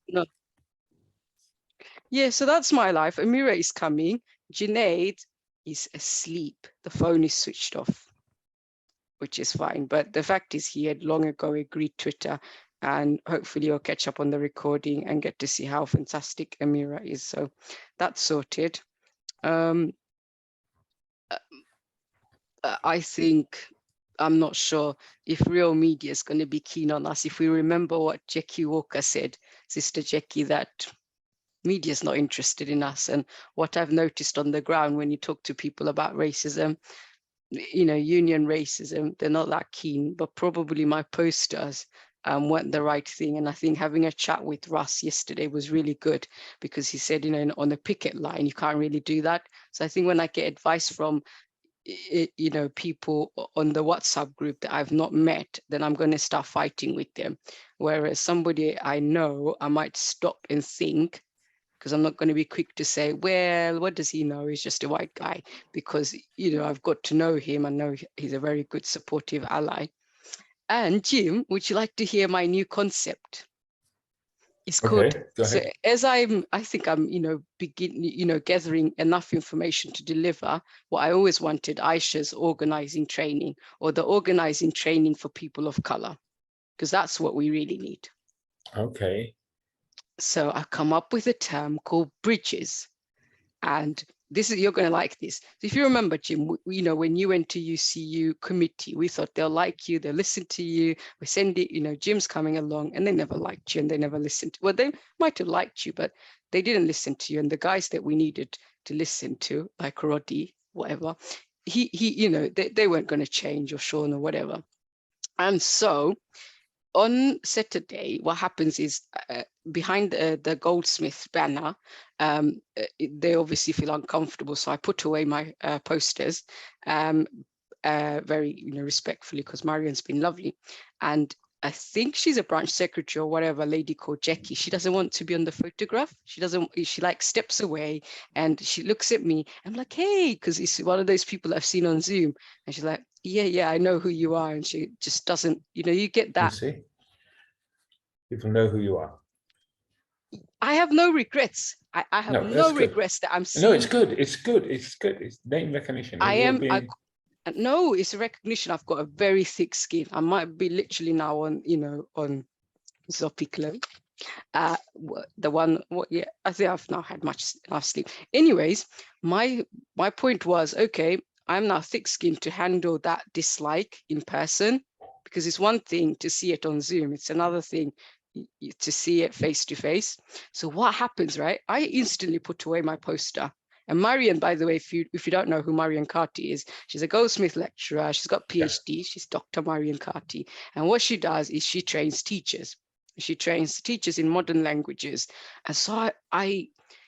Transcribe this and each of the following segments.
No. Yeah, so that's my life. Amira is coming. Junayd is asleep. The phone is switched off, which is fine. But the fact is he had long ago agreed Twitter, and hopefully you'll catch up on the recording and get to see how fantastic Amira is. So that's sorted. I think, I'm not sure if real media is going to be keen on us. If we remember what Jackie Walker said, Sister Jackie, that media is not interested in us. And what I've noticed on the ground when you talk to people about racism, union racism, they're not that keen, but probably my posters weren't the right thing. And I think having a chat with Russ yesterday was really good, because he said, on the picket line, you can't really do that. So I think when I get advice from people on the WhatsApp group that I've not met, then I'm going to start fighting with them. Whereas somebody I know, I might stop and think, because I'm not going to be quick to say, well, what does he know? He's just a white guy, because, I've got to know him and know he's a very good supportive ally. And Jim, would you like to hear my new concept? It's called, so as I think I'm, gathering enough information to deliver what I always wanted, Aisha's organizing training, or the organizing training for people of color, because that's what we really need. Okay. So I've come up with a term called bridges. And you're going to like this. If you remember, Jim, when you went to UCU committee, we thought they'll like you, they'll listen to you. We send it, Jim's coming along, and they never liked you and they never listened. Well, they might have liked you, but they didn't listen to you. And the guys that we needed to listen to, like Roddy, whatever, they weren't going to change, or Sean or whatever. And so on Saturday, what happens is behind the Goldsmith banner, they obviously feel uncomfortable. So I put away my posters very respectfully, because Marian's been lovely. And I think she's a branch secretary or whatever, a lady called Jackie. She doesn't want to be on the photograph. She like steps away and she looks at me. I'm like, hey, because it's one of those people I've seen on Zoom. And she's like, yeah, I know who you are. And she just doesn't, you get that. You see? People know who you are. I have no regrets. I have no regrets that I'm seeing. No, it's good. It's good. It's good. It's name recognition. No, it's a recognition. I've got a very thick skin. I might be literally now on, on Zopiclo. The one, I think I've now had enough sleep. Anyways, my point was, okay, I'm now thick-skinned to handle that dislike in person, because it's one thing to see it on Zoom. It's another thing to see it face to face. So what happens, right? I instantly put away my poster. And Marian, by the way, if you don't know who Marian Carty is, she's a Goldsmith lecturer. She's got PhD. Yeah. She's Dr. Marian Carty. And what she does is she trains teachers. She trains teachers in modern languages. And so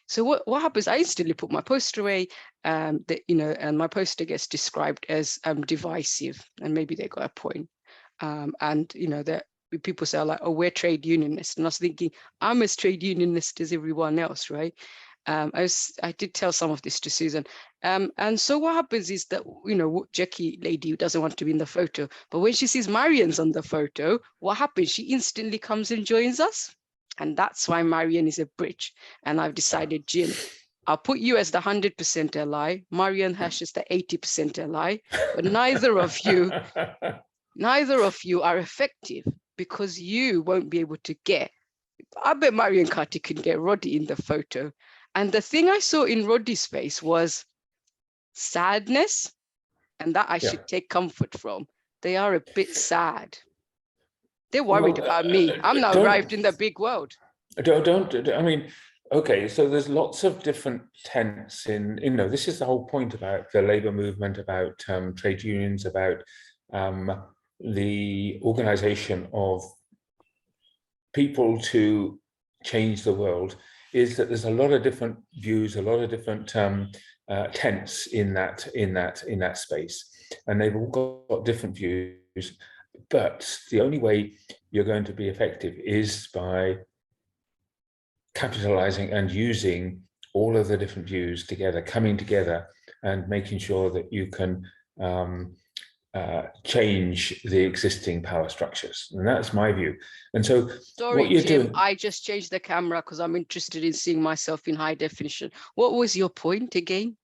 so what happens? I instantly put my poster away, and my poster gets described as divisive, and maybe they got a point. That people say like, oh, we're trade unionists. And I was thinking, I'm as trade unionist as everyone else, right? I did tell some of this to Susan. And so what happens is that, Jackie lady who doesn't want to be in the photo, but when she sees Marian's on the photo, what happens? She instantly comes and joins us. And that's why Marian is a bridge. And I've decided, Jim, I'll put you as the 100% ally, Marian Hash is the 80% ally, but neither of you are effective, because you won't be able to get, I bet Marian Carty can get Roddy in the photo. And the thing I saw in Roddy's face was sadness, and that I should take comfort from. They are a bit sad. They're worried about me. I'm now arrived in the big world. I mean, okay, so there's lots of different tents in, this is the whole point about the labor movement, about trade unions, about the organization of people to change the world, is that there's a lot of different views, a lot of different tents in that space, and they've all got different views. But the only way you're going to be effective is by capitalizing and using all of the different views together, coming together and making sure that you can change the existing power structures. And that's my view. And so Sorry, what you're Jim, doing, I just changed the camera because I'm interested in seeing myself in high definition. What was your point again?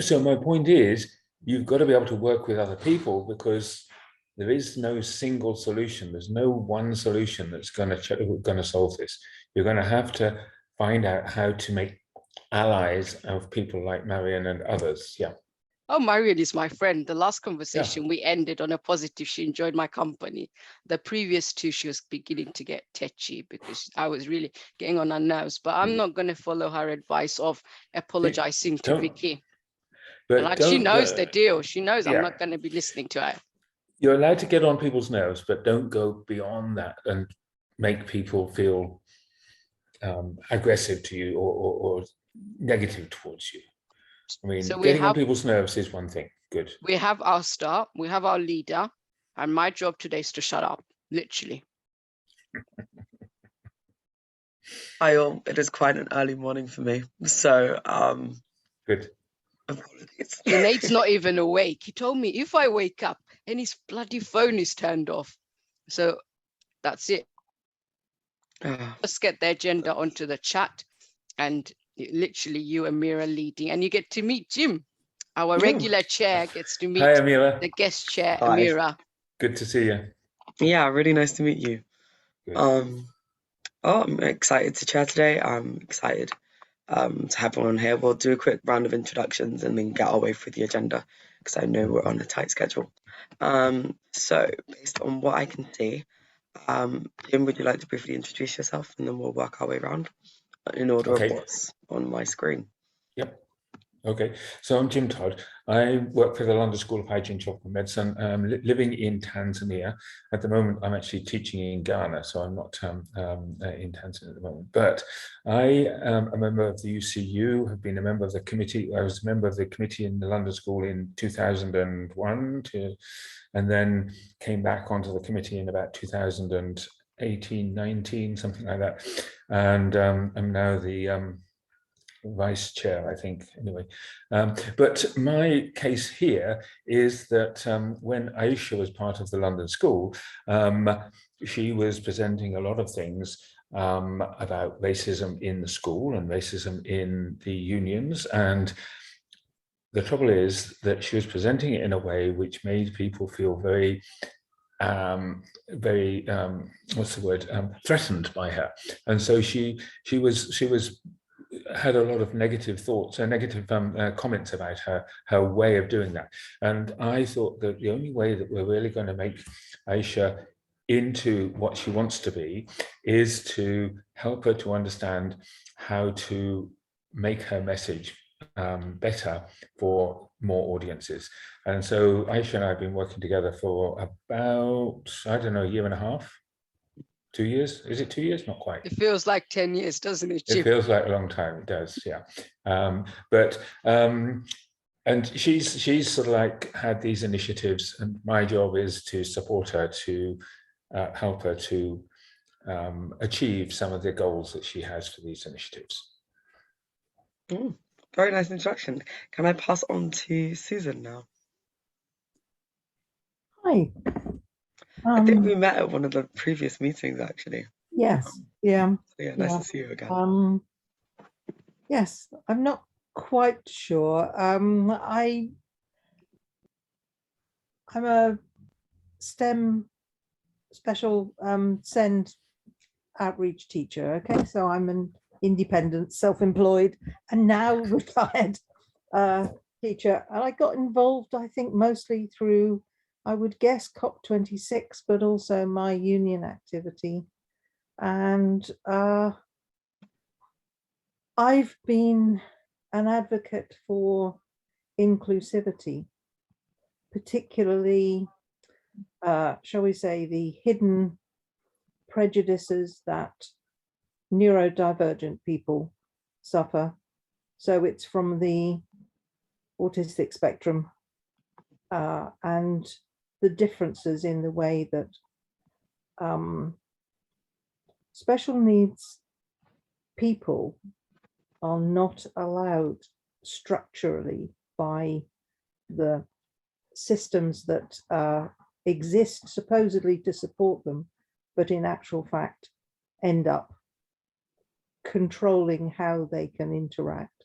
so my point is, you've got to be able to work with other people, because there is no single solution. There's no one solution that's going to solve this. You're going to have to find out how to make allies of people like Marion and others. Yeah. Oh, Marion is my friend. The last conversation we ended on a positive. She enjoyed my company. The previous two, she was beginning to get tetchy because I was really getting on her nerves. But I'm not going to follow her advice of apologizing to Don't- Vicky. But Like, she knows the deal. She knows I'm yeah. not going to be listening to her. You're allowed to get on people's nerves, but don't go beyond that and make people feel aggressive to you or negative towards you. I mean, So getting on people's nerves is one thing. Good. we have our star, we have our leader, and my job today is to shut up, literally. Hi all, it is quite an early morning for me, so Good. apologies. Junayd's not even awake. He told me if I wake up and his bloody phone is turned off. So that's it. Let's get the agenda onto the chat, and literally you, Amira, leading, and you get to meet Jim. Our regular chair gets to meet Hi, Amira. the guest chair, Hi. Amira. Good to see you. Yeah, really nice to meet you. Good. I'm excited to chair today. I'm excited to have everyone here. We'll do a quick round of introductions and then get our way through the agenda because I know we're on a tight schedule. So based on what I can see, Jim, would you like to briefly introduce yourself and then we'll work our way around in order of what's on my screen? Yep. Okay, so I'm Jim Todd. I work for the London School of Hygiene, Tropical Medicine. I'm living in Tanzania. At the moment, I'm actually teaching in Ghana, so I'm not in Tanzania at the moment. But I am a member of the UCU, have been a member of the committee. I was a member of the committee in the London School in 2001, and then came back onto the committee in about 2018, 19, something like that. And I'm now the vice chair, I think, anyway. But my case here is that when Aisha was part of the London School, she was presenting a lot of things about racism in the school and racism in the unions. And the trouble is that she was presenting it in a way which made people feel very what's the word, threatened by her. And so she had a lot of negative thoughts and negative comments about her way of doing that. And I thought that the only way that we're really going to make Aisha into what she wants to be is to help her to understand how to make her message better for more audiences. And so Aisha and I have been working together for about, I don't know, a year and a half. 2 years? Is it 2 years? Not quite. It feels like 10 years, doesn't it, Jim? It feels like a long time. It does, yeah. And she's sort of like had these initiatives, and my job is to support her, to help her to achieve some of the goals that she has for these initiatives. Very nice introduction. Can I pass on to Susan now? Hi. I think we met at one of the previous meetings, actually. Yes. Yeah. So yeah, nice to see you again. Yes, I'm not quite sure. I'm a STEM special SEND outreach teacher. Okay, so I'm an independent, self-employed, and now retired teacher. And I got involved, I think, mostly through, I would guess, COP26, but also my union activity. And I've been an advocate for inclusivity, particularly, shall we say, the hidden prejudices that neurodivergent people suffer. So it's from the autistic spectrum and the differences in the way that special needs people are not allowed structurally by the systems that exist supposedly to support them, but in actual fact end up controlling how they can interact.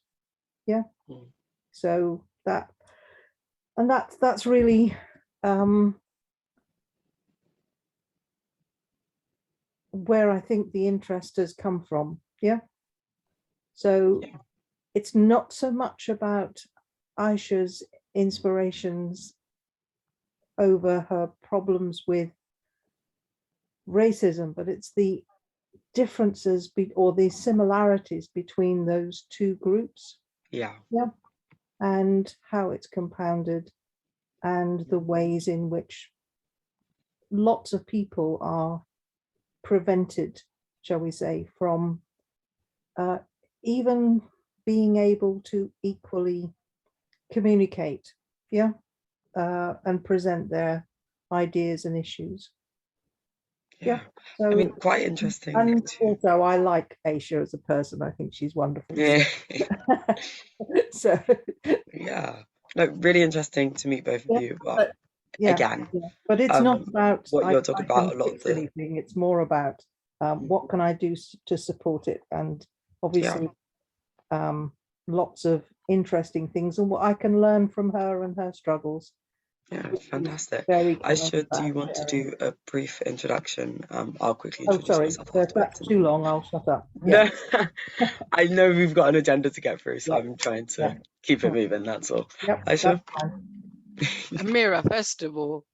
Yeah. Mm. So that's really where I think the interest has come from. Yeah. So Yeah. it's not so much about Aisha's inspirations over her problems with racism, but it's the differences or the similarities between those two groups. Yeah. Yeah. And how it's compounded, and the ways in which lots of people are prevented, shall we say, from even being able to equally communicate, yeah, and present their ideas and issues. Yeah. So, I mean, quite interesting. and To, also I like Aisha as a person. I think she's wonderful. yeah. So Yeah. No, really interesting to meet both of yeah, you. But but yeah, again, yeah. But it's not about what I you're talking about, can a lot of fix the anything. It's more about what can I do to support it, and obviously lots of interesting things and what I can learn from her and her struggles. yeah, which is fantastic. very kind Aisha, do you about want to sharing. do a brief introduction? I'll quickly Oh, introduce sorry, myself so if afterwards. that's too long, I'll shut up. Yeah, No, I know we've got an agenda to get through, so Yeah. I'm trying to Yeah. keep it moving. That's all. Yep, Aisha? that's fine. Amira, first of all,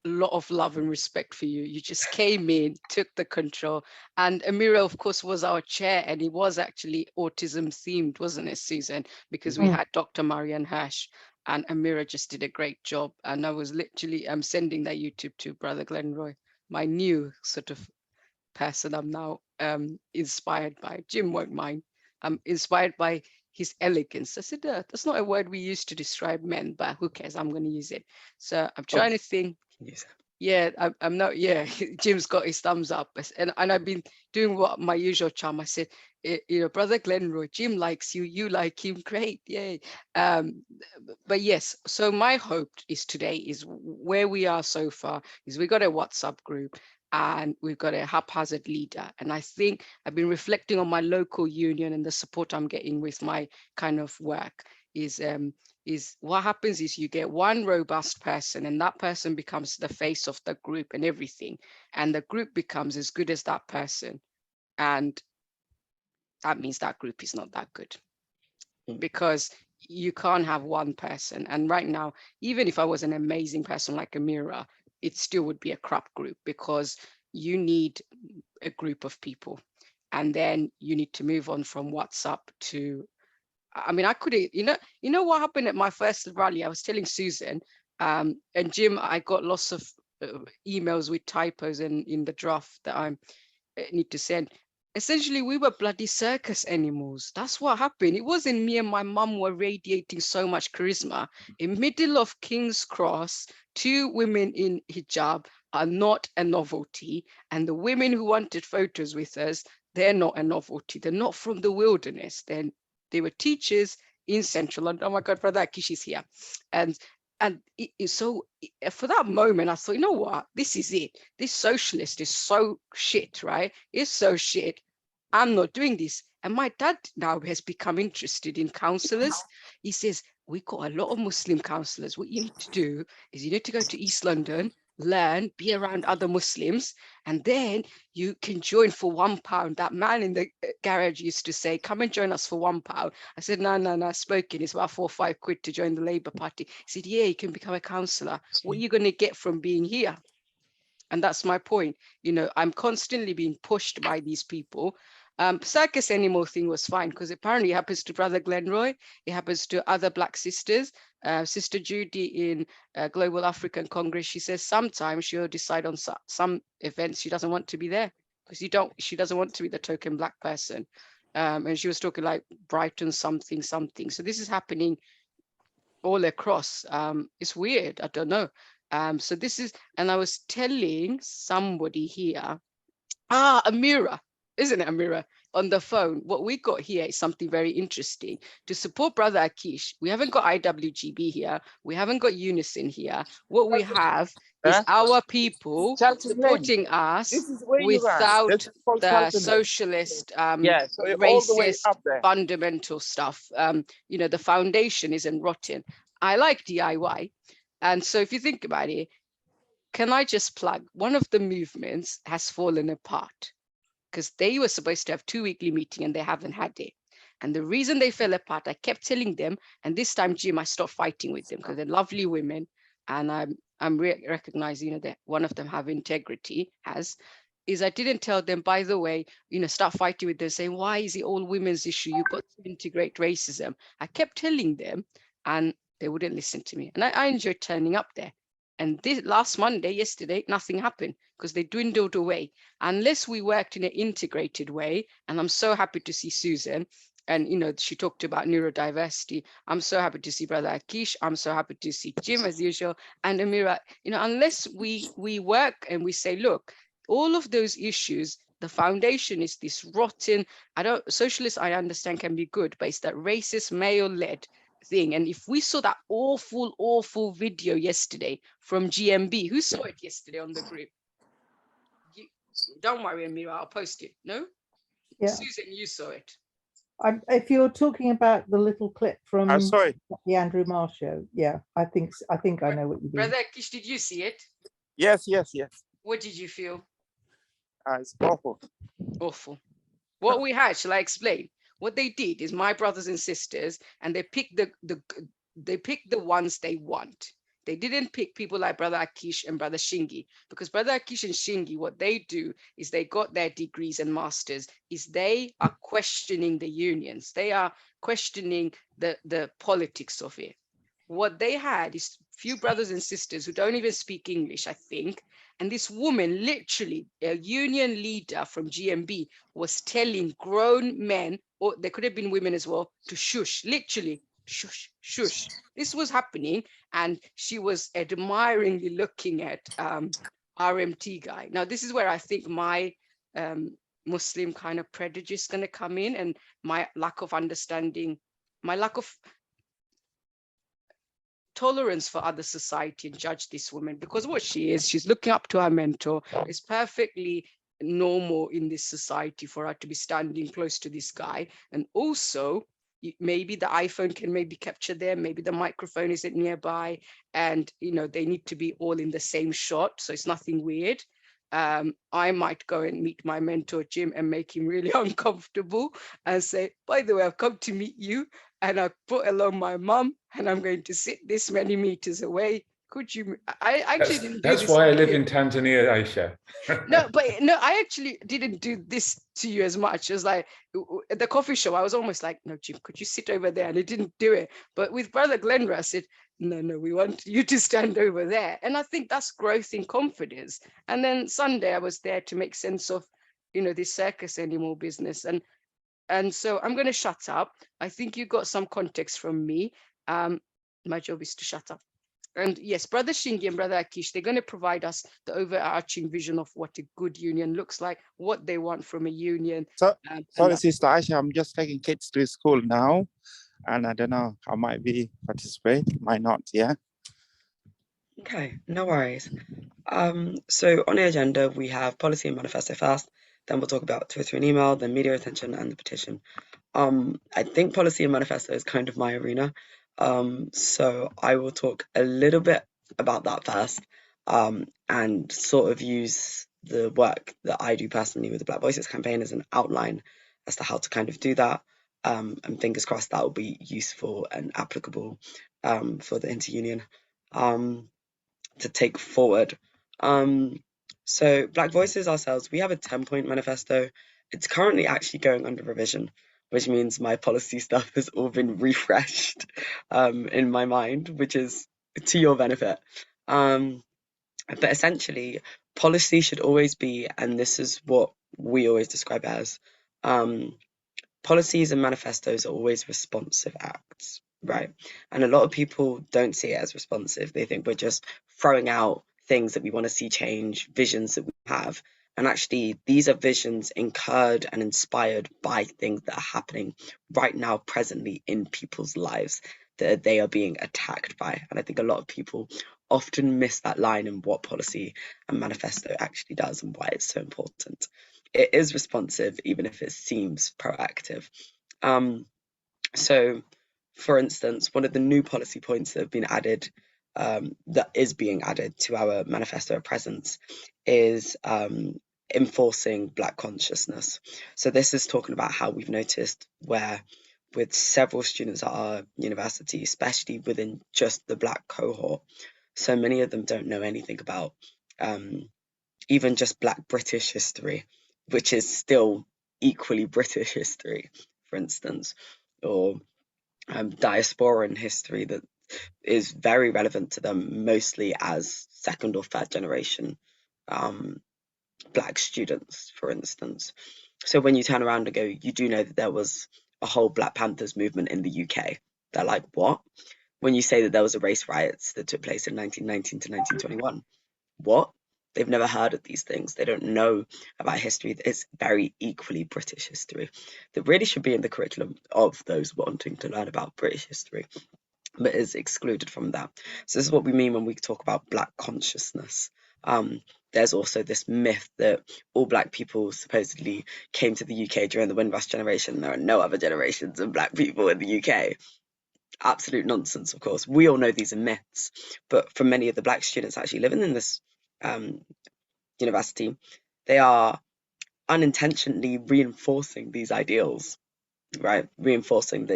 a lot of love and respect for you. You just came in, took the control. And Amira, of course, was our chair, and it was actually autism themed, wasn't it, Susan? Because we had Dr. Marianne Hash, and Amira just did a great job. And I was literally sending that YouTube to Brother Glenroy, my new sort of person I'm now inspired by. Jim won't mind. I'm inspired by his elegance. I said, that's not a word we use to describe men, but who cares? I'm going to use it. So I'm trying to think. Yes. Yeah, I'm not. Yeah, Jim's got his thumbs up, and I've been doing what my usual charm. I said, Brother Glenroy, Jim likes you, you like him, great, yay. But yes, so my hope is today is where we are so far is we got a WhatsApp group and we've got a haphazard leader, and I think I've been reflecting on my local union and the support I'm getting with my kind of work is what happens is you get one robust person, and that person becomes the face of the group and everything, and the group becomes as good as that person, and that means that group is not that good, because you can't have one person. And right now, even if I was an amazing person like Amira, it still would be a crap group, because you need a group of people, and then you need to move on from WhatsApp to, I mean, I could, you know what happened at my first rally? I was telling Susan and Jim, I got lots of emails with typos in the draft that I need to send. Essentially, we were bloody circus animals. That's what happened. It wasn't me and my mum were radiating so much charisma. In middle of King's Cross, two women in hijab are not a novelty. And the women who wanted photos with us, they're not a novelty. They're not from the wilderness. They were teachers in Central London. Oh my God, Brother Akish is here. And so for that moment, I thought, you know what? This is it. This socialist is so shit, right? It's so shit. I'm not doing this. And my dad now has become interested in counselors. He says, we got a lot of Muslim counselors. What you need to do is you need to go to East London, learn, be around other Muslims, and then you can join for £1. That man in the garage used to say, come and join us for £1. I said, no, spoken. It's about 4 or 5 quid to join the Labour Party. He said, yeah, you can become a councillor. What are you going to get from being here? And that's my point. I'm constantly being pushed by these people. Circus animal thing was fine, because apparently it happens to Brother Glenroy. It happens to other Black sisters. Sister Judy in Global African Congress, she says sometimes she'll decide on some events she doesn't want to be there, because she doesn't want to be the token Black person. And she was talking like Brighton something. So this is happening all across. It's weird. I don't know. So this is, and I was telling somebody here, Amira, isn't it, Amira? On the phone, what we got here is something very interesting. To support Brother Akish, we haven't got IWGB here. We haven't got Unison here. What we have is our people supporting us without the socialist, racist, fundamental stuff. You know, the foundation isn't rotten. I like DIY. And so if you think about it, can I just plug, one of the movements has fallen apart because they were supposed to have 2 weekly meetings and they haven't had it. And the reason they fell apart, I kept telling them, and this time, Jim, I stopped fighting with them because they're lovely women. And I'm recognizing, you know, that one of them have integrity, is I didn't tell them, by the way, you know, start fighting with them, saying, why is it all women's issue? You've got to integrate racism. I kept telling them and they wouldn't listen to me. And I enjoyed turning up there. And this last Monday, yesterday, nothing happened because they dwindled away. Unless we worked in an integrated way, and I'm so happy to see Susan, and you know, she talked about neurodiversity. I'm so happy to see Brother Akish. I'm so happy to see Jim as usual, and Amira. You know, unless we work and we say, look, all of those issues, the foundation is this rotten. Socialists, I understand, can be good, but it's that racist male-led thing. And if we saw that awful video yesterday from GMB, who saw it yesterday on the group? Don't worry, Amira, I'll post it. No? Yeah. Susan, you saw it. If you're talking about the little clip from the Andrew Marr show, yeah, I think I know what you mean. Brother Kish, did you see it? Yes. What did you feel? It's awful. Awful. What we had, shall I explain? What they did is my brothers and sisters, and they picked the ones they want. They didn't pick people like Brother Akish and Brother Shingi, because Brother Akish and Shingi, what they do is they got their degrees and masters, is they are questioning the unions. They are questioning the politics of it. What they had is few brothers and sisters who don't even speak English, I think. And this woman, literally a union leader from GMB, was telling grown men, or there could have been women as well, to shush, literally shush, shush. This was happening, and she was admiringly looking at RMT guy. Now, this is where I think my Muslim kind of prejudice is going to come in, and my lack of understanding, my lack of tolerance for other society, and judge this woman, because what she is, she's looking up to her mentor. It's perfectly normal in this society for her to be standing close to this guy. And also, maybe the iPhone can maybe capture them, maybe the microphone isn't nearby, and you know, they need to be all in the same shot, so it's nothing weird. I might go and meet my mentor Jim and make him really uncomfortable and say, by the way, I've come to meet you, and I brought along my mum, and I'm going to sit this many meters away. Could you? I actually didn't do this. That's why I live in Tanzania, Aisha. No, I actually didn't do this to you as much as like at the coffee shop. I was almost like, no, Jim, could you sit over there? And I didn't do it. But with Brother Glenda, I said, no, we want you to stand over there. And I think that's growth in confidence. And then Sunday, I was there to make sense of, you know, this circus animal business. And so I'm going to shut up. I think you got some context from me. My job is to shut up. And yes, Brother Shingi and Brother Akish, they're going to provide us the overarching vision of what a good union looks like, what they want from a union. Sorry, Sister Aisha, I'm just taking kids to school now. And I don't know, I might be participate, might not, yeah. Okay, no worries. So on the agenda, we have policy and manifesto first, then we'll talk about Twitter and email, then media attention and the petition. I think policy and manifesto is kind of my arena. So I will talk a little bit about that first, and sort of use the work that I do personally with the Black Voices campaign as an outline as to how to kind of do that. And fingers crossed that will be useful and applicable for the Interunion to take forward. So Black Voices ourselves, we have a 10-point manifesto. It's currently actually going under revision, which means my policy stuff has all been refreshed in my mind, which is to your benefit. But essentially, policy should always be, and this is what we always describe as, policies and manifestos are always responsive acts, right? And a lot of people don't see it as responsive. They think we're just throwing out things that we want to see change, visions that we have, And actually, these are visions incurred and inspired by things that are happening right now, presently in people's lives that they are being attacked by. And I think a lot of people often miss that line in what policy and manifesto actually does and why it's so important. It is responsive, even if it seems proactive. So, for instance, one of the new policy points that have been added, that is being added to our manifesto of presence, is enforcing Black consciousness. So this is talking about how we've noticed where with several students at our university, especially within just the Black cohort, so many of them don't know anything about even just Black British history, which is still equally British history, for instance, or diasporan history that is very relevant to them, mostly as second or third generation Black students, for instance. So when you turn around and go, you do know that there was a whole Black Panthers movement in the UK. They're like, what? When you say that there was a race riots that took place in 1919 to 1921, what? They've never heard of these things. They don't know about history. It's very equally British history that really should be in the curriculum of those wanting to learn about British history, but is excluded from that. So this is what we mean when we talk about Black consciousness. There's also this myth that all Black people supposedly came to the UK during the Windrush generation. There are no other generations of Black people in the UK. Absolute nonsense, of course. We all know these are myths, but for many of the Black students actually living in this university, they are unintentionally reinforcing these ideals, right? Reinforcing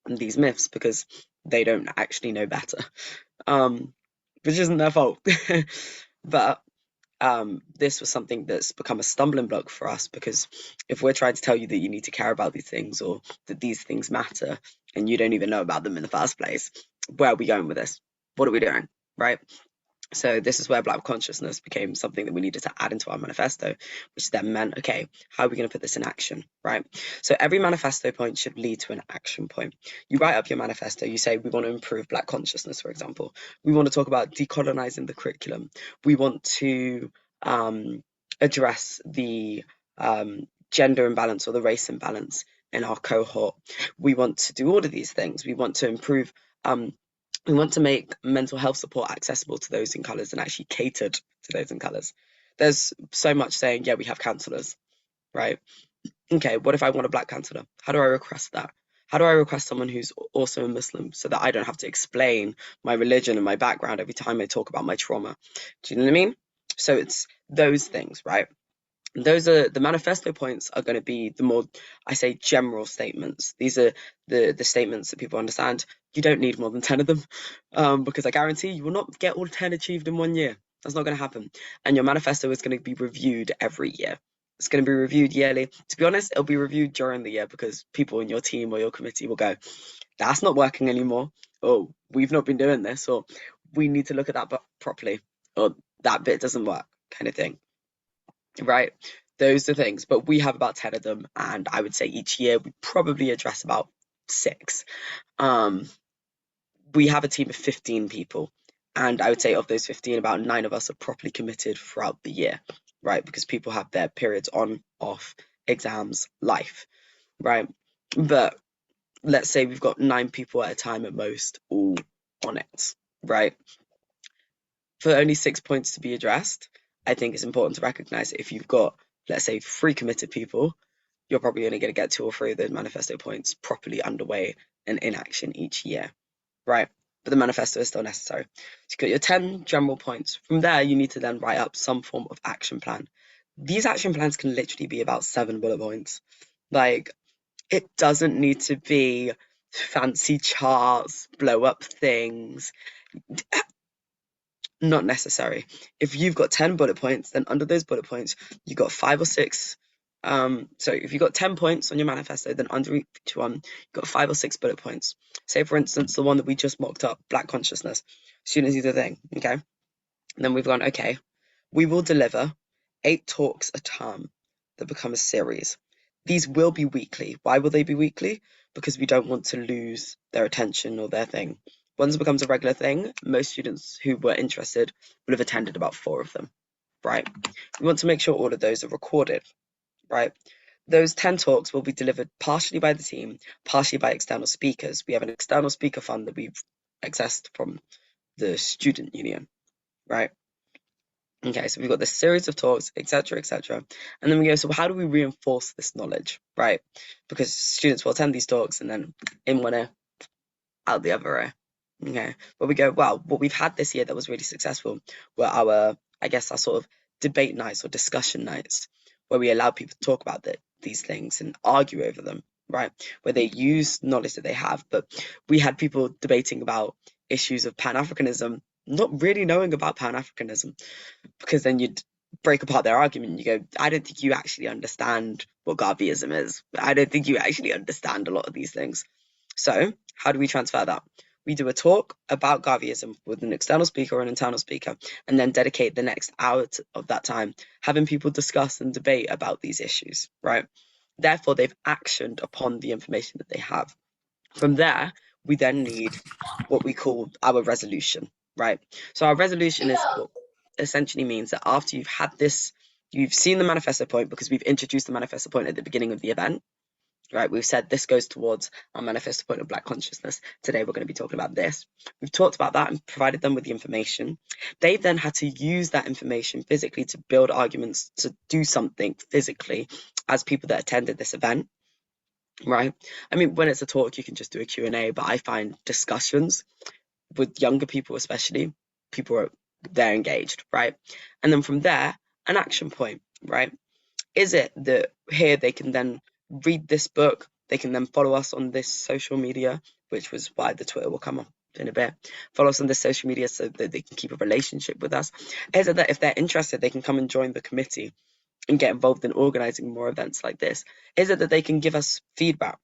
these myths because they don't actually know better, which isn't their fault. But this was something that's become a stumbling block for us, because if we're trying to tell you that you need to care about these things or that these things matter and you don't even know about them in the first place, where are we going with this? What are we doing, right? So this is where Black consciousness became something that we needed to add into our manifesto, which then meant, okay, how are we going to put this in action, right? So every manifesto point should lead to an action point. You write up your manifesto, you say, we want to improve Black consciousness, for example. We want to talk about decolonizing the curriculum. We want to address the gender imbalance or the race imbalance in our cohort. We want to do all of these things. We want to improve we want to make mental health support accessible to those in colours and actually catered to those in colours. There's so much saying, yeah, we have counsellors, right? Okay, what if I want a Black counsellor? How do I request that? How do I request someone who's also a Muslim so that I don't have to explain my religion and my background every time I talk about my trauma? Do you know what I mean? So it's those things, right? Those are the manifesto points are going to be the more, I say, general statements. These are the statements that people understand. You don't need more than 10 of them, because I guarantee you will not get all 10 achieved in 1 year. That's not going to happen. And your manifesto is going to be reviewed every year. It's going to be reviewed yearly. To be honest, it'll be reviewed during the year because people in your team or your committee will go, that's not working anymore, or we've not been doing this, or we need to look at that properly, or that bit doesn't work, kind of thing. Right, those are things, but we have about 10 of them, and I would say each year we probably address about 6. We have a team of 15 people, and I would say of those 15, about 9 of us are properly committed throughout the year, right? Because people have their periods on, off, exams, life, right? But let's say we've got 9 people at a time at most, all on it, right? For only 6 points to be addressed, I think it's important to recognize if you've got, let's say, 3 committed people, you're probably only going to get 2 or 3 of those manifesto points properly underway and in action each year, right? But the manifesto is still necessary. So you've got your 10 general points. From there, you need to then write up some form of action plan. These action plans can literally be about 7 bullet points. Like, it doesn't need to be fancy charts, blow up things. Not necessary. If you've got 10 bullet points, then under those bullet points, you've got 5 or 6. So if you've got 10 points on your manifesto, then under each one, you've got 5 or 6 bullet points. Say, for instance, the one that we just mocked up, Black consciousness. Students do the thing, okay? And then we've gone, okay, we will deliver 8 talks a term that become a series. These will be weekly. Why will they be weekly? Because we don't want to lose their attention or their thing. Once it becomes a regular thing, most students who were interested will have attended about 4 of them, right? We want to make sure all of those are recorded, right? Those 10 talks will be delivered partially by the team, partially by external speakers. We have an external speaker fund that we've accessed from the student union, right? Okay, so we've got this series of talks, etc., etc. And then we go, so how do we reinforce this knowledge, right? Because students will attend these talks and then in one ear, out the other ear. Okay, but we go, well, what we've had this year that was really successful were our sort of debate nights or discussion nights, where we allow people to talk about these things and argue over them, right? Where they use knowledge that they have. But we had people debating about issues of Pan-Africanism, not really knowing about Pan-Africanism, because then you'd break apart their argument and you go, I don't think you actually understand what Garveyism is. I don't think you actually understand a lot of these things. So how do we transfer that? We do a talk about Garveyism with an external speaker or an internal speaker, and then dedicate the next hour of that time having people discuss and debate about these issues, right? Therefore, they've actioned upon the information that they have. From there, we then need what we call our resolution, right? So our resolution is what essentially means that after you've had this, you've seen the manifesto point, because we've introduced the manifesto point at the beginning of the event, right? We've said this goes towards our manifesto point of Black consciousness. Today, we're going to be talking about this. We've talked about that and provided them with the information. They've then had to use that information physically to build arguments, to do something physically as people that attended this event, right? I mean, when it's a talk, you can just do a Q&A, but I find discussions with younger people, especially, they're engaged, right? And then from there, an action point, right? Is it that here they can then read this book, they can then follow us on this social media, which was why the Twitter will come up in a bit, follow us on this social media so that they can keep a relationship with us? Is it that if they're interested, they can come and join the committee and get involved in organising more events like this? Is it that they can give us feedback?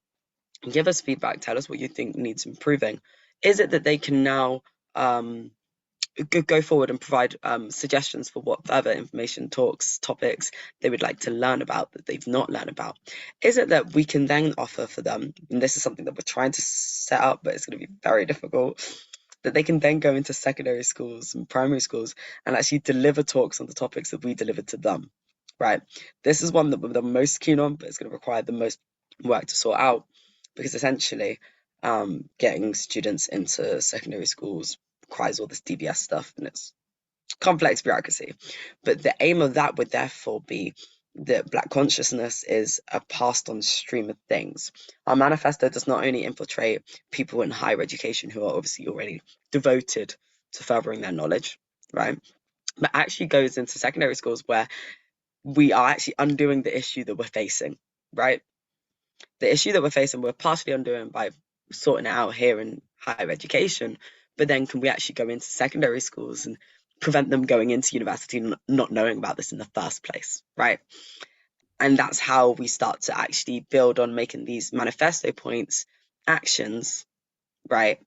Tell us what you think needs improving. Is it that they can now go forward and provide suggestions for what further information, talks, topics they would like to learn about that they've not learned about? Is it that we can then offer for them, and this is something that we're trying to set up, but it's going to be very difficult, that they can then go into secondary schools and primary schools and actually deliver talks on the topics that we delivered to them, right? This is one that we're the most keen on, but it's going to require the most work to sort out, because essentially getting students into secondary schools requires all this DBS stuff and it's complex bureaucracy. But the aim of that would therefore be that Black consciousness is a passed on stream of things. Our manifesto does not only infiltrate people in higher education who are obviously already devoted to furthering their knowledge, right? But actually goes into secondary schools where we are actually undoing the issue that we're facing, right? The issue that we're facing, we're partially undoing by sorting it out here in higher education, but then can we actually go into secondary schools and prevent them going into university and not knowing about this in the first place, right? And that's how we start to actually build on making these manifesto points actions, right,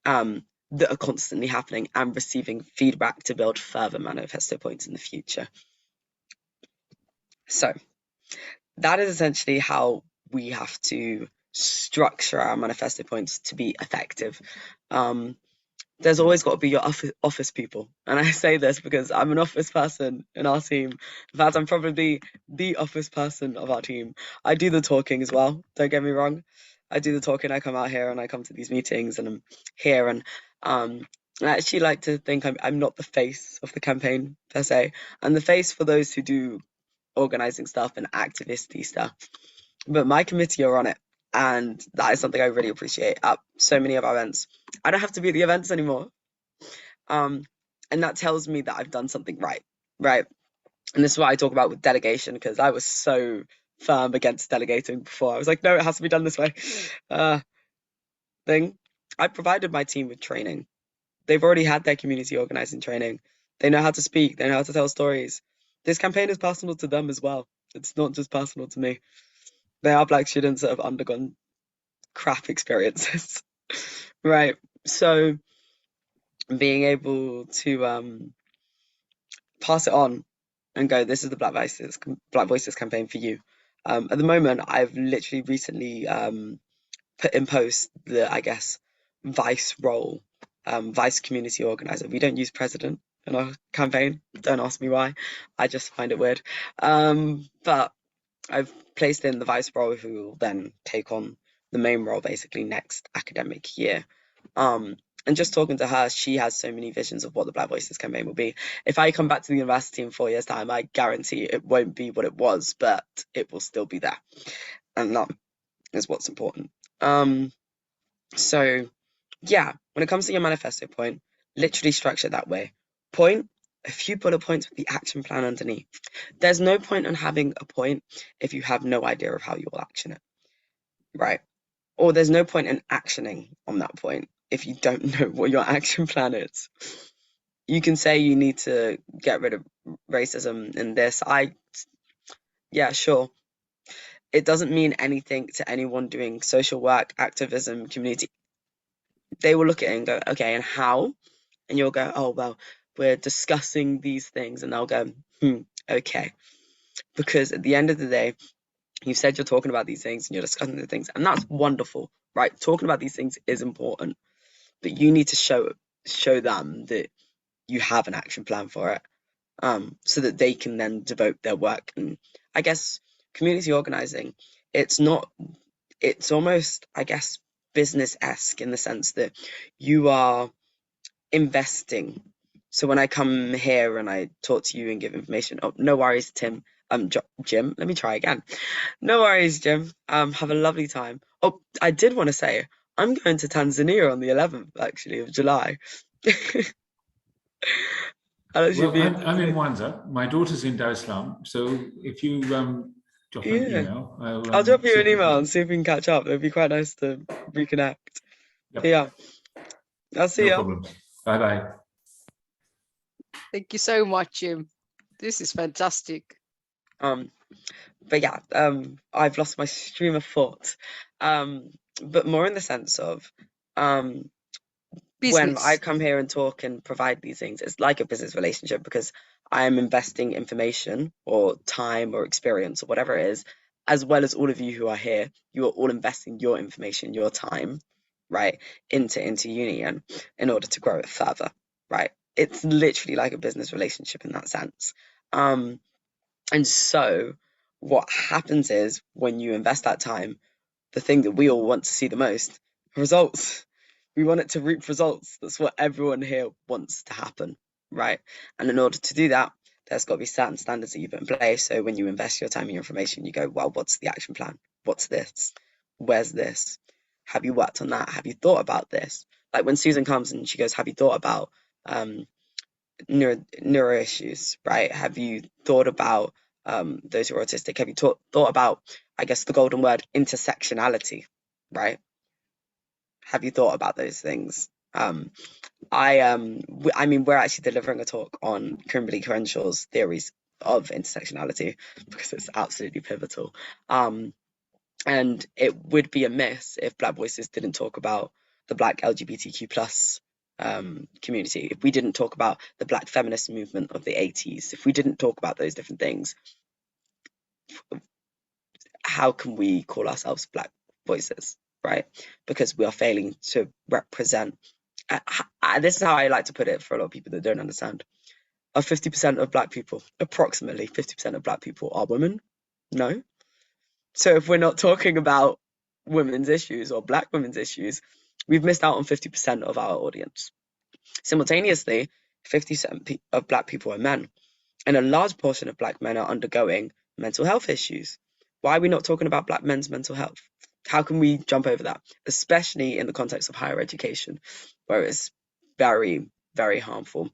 that are constantly happening and receiving feedback to build further manifesto points in the future. So that is essentially how we have to structure our manifesto points to be effective. There's always got to be your office people. And I say this because I'm an office person in our team. In fact, I'm probably the office person of our team. I do the talking as well, don't get me wrong. I do the talking, I come out here and I come to these meetings and I'm here, and I actually like to think I'm not the face of the campaign per se. I'm the face for those who do organising stuff and activist-y stuff. But my committee are on it. And that is something I really appreciate at so many of our events. I don't have to be at the events anymore. And that tells me that I've done something right? And this is what I talk about with delegation, because I was so firm against delegating before. I was like, no, it has to be done this way. I provided my team with training. They've already had their community organising training. They know how to speak. They know how to tell stories. This campaign is personal to them as well. It's not just personal to me. They are Black students that have undergone crap experiences, right? So being able to pass it on and go, this is the Black Voices campaign for you. At the moment, I've literally recently put in post the, vice role, vice community organizer. We don't use president in our campaign. Don't ask me why. I just find it weird. But I've placed in the vice role who will then take on the main role basically next academic year. And just talking to her, she has so many visions of what the Black Voices campaign will be. If I come back to the university in 4 years' time, I guarantee it won't be what it was, but it will still be there. And that is what's important. So yeah, when it comes to your manifesto point, literally structure that way. Point, a few bullet points with the action plan underneath. There's no point in having a point if you have no idea of how you will action it, right? Or there's no point in actioning on that point if you don't know what your action plan is. You can say you need to get rid of racism in this. Yeah, sure. It doesn't mean anything to anyone doing social work, activism, community. They will look at it and go, okay, and how? And you'll go, oh, well, we're discussing these things. And they'll go, okay. Because at the end of the day, you said you're talking about these things and you're discussing the things, and that's wonderful, right? Talking about these things is important, but you need to show them that you have an action plan for it, so that they can then devote their work. And I guess community organizing, it's almost, I guess, business-esque in the sense that you are investing. So when I come here and I talk to you and give information, oh, no worries, Jim, let me try again. No worries, Jim. Have a lovely time. Oh, I did want to say, I'm going to Tanzania on the 11th, actually, of July. Well, I'm in Mwanza. My daughter's in Dar es Salaam. So if you drop an email, I'll drop you an email and see if we can catch up. It'd be quite nice to reconnect. Yep. Yeah. I'll see you. No problem. Bye-bye. Thank you so much, Jim. This is fantastic. But yeah, I've lost my stream of thought. But more in the sense of when I come here and talk and provide these things, it's like a business relationship, because I am investing information or time or experience or whatever it is, as well as all of you who are here. You are all investing your information, your time, right, into Interunion in order to grow it further, right? It's literally like a business relationship in that sense. And so what happens is when you invest that time, the thing that we all want to see the most, results. We want it to reap results. That's what everyone here wants to happen, right? And in order to do that, there's got to be certain standards that you put in place. So when you invest your time and your information, you go, well, what's the action plan? What's this? Where's this? Have you worked on that? Have you thought about this? Like when Susan comes and she goes, have you thought about neuro issues, right? Have you thought about those who are autistic? Have you thought about, I guess, the golden word, intersectionality, right? Have you thought about those things? I mean, we're actually delivering a talk on Kimberly Crenshaw's theories of intersectionality, because it's absolutely pivotal. And it would be amiss if Black Voices didn't talk about the Black LGBTQ plus community, if we didn't talk about the Black feminist movement of the 80s, if we didn't talk about those different things, how can we call ourselves Black Voices, right? Because we are failing to represent. This is how I like to put it for a lot of people that don't understand. Are 50% of Black people, approximately 50% of Black people, are women? No. So if we're not talking about women's issues or Black women's issues, we've missed out on 50% of our audience. Simultaneously, 50% of Black people are men, and a large portion of Black men are undergoing mental health issues. Why are we not talking about Black men's mental health? How can we jump over that, especially in the context of higher education, where it's very, very harmful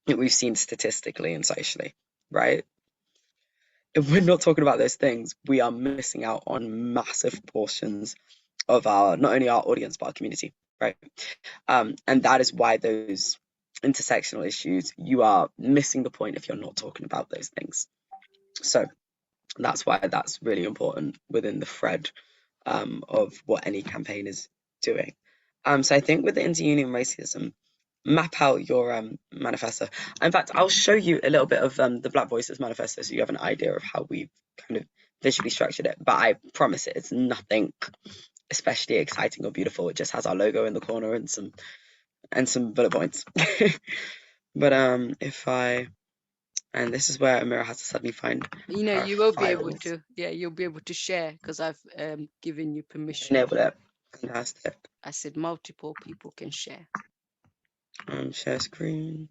that we've seen statistically and socially, right? If we're not talking about those things, we are missing out on massive portions of our, not only our audience, but our community, right? And that is why those intersectional issues, you are missing the point if you're not talking about those things. So that's why that's really important within the thread of what any campaign is doing. So I think with the Interunion racism, map out your manifesto. In fact, I'll show you a little bit of the Black Voices manifesto so you have an idea of how we've kind of visually structured it. But I promise it's nothing especially exciting or beautiful. It just has our logo in the corner and some bullet points. But if I, and this is where Amira has to suddenly find You know, her you will be able files. to, yeah, you'll be able to share because I've given you permission. Enable it. Fantastic. I said multiple people can share. Share screen.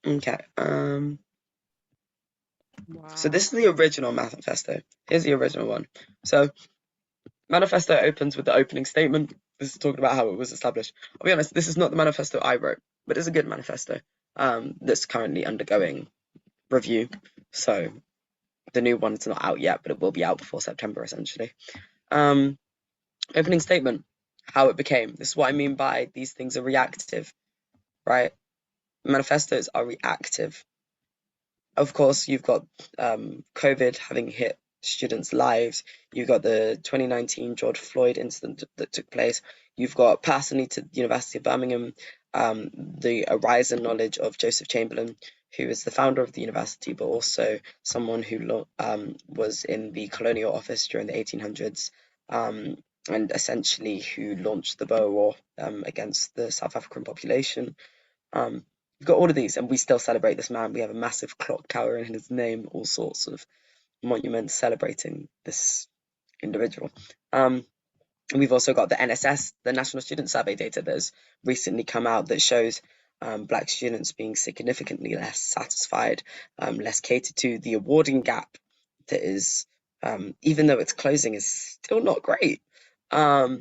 Okay. Wow. So this is the original manifesto. Here's the original one. So manifesto opens with the opening statement. This is talking about how it was established. I'll be honest, this is not the manifesto I wrote, but it's a good manifesto that's currently undergoing review. So the new one's not out yet, but it will be out before September, essentially. Opening statement, how it became. This is what I mean by these things are reactive, right? Manifestos are reactive. Of course, you've got COVID having hit students' lives. You've got the 2019 George Floyd incident that took place. You've got personally to the University of Birmingham, the rise in knowledge of Joseph Chamberlain, who is the founder of the university, but also someone who was in the colonial office during the 1800s, and essentially who launched the Boer War against the South African population. We've got all of these, and we still celebrate this man. We have a massive clock tower in his name, all sorts of monuments celebrating this individual. And we've also got the NSS, the National Student Survey data that has recently come out that shows Black students being significantly less satisfied, less catered to. The awarding gap that is, even though it's closing, is still not great. All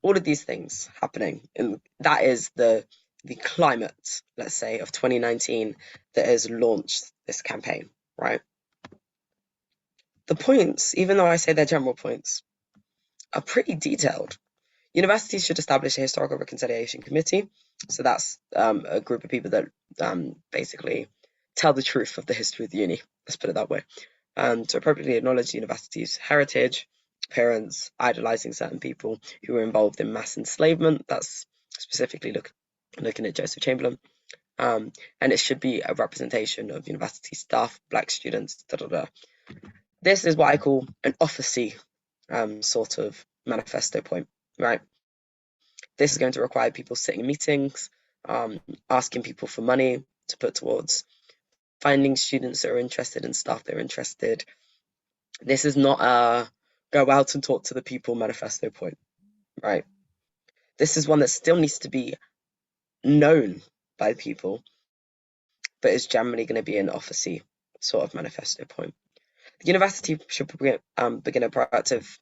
of these things happening, and that is the climate, let's say, of 2019 that has launched this campaign, right? The points, even though I say they're general points, are pretty detailed. Universities should establish a historical reconciliation committee. So that's a group of people that basically tell the truth of the history of the uni, let's put it that way, to appropriately acknowledge the university's heritage, appearance, idolizing certain people who were involved in mass enslavement. That's specifically looking at Joseph Chamberlain. And it should be a representation of university staff, Black students, This is what I call an office-y sort of manifesto point, right? This is going to require people sitting in meetings, asking people for money to put towards finding students that are interested in stuff they're interested. This is not a go out and talk to the people manifesto point, right? This is one that still needs to be known by people, but is generally going to be an office-y sort of manifesto point. The university should begin a proactive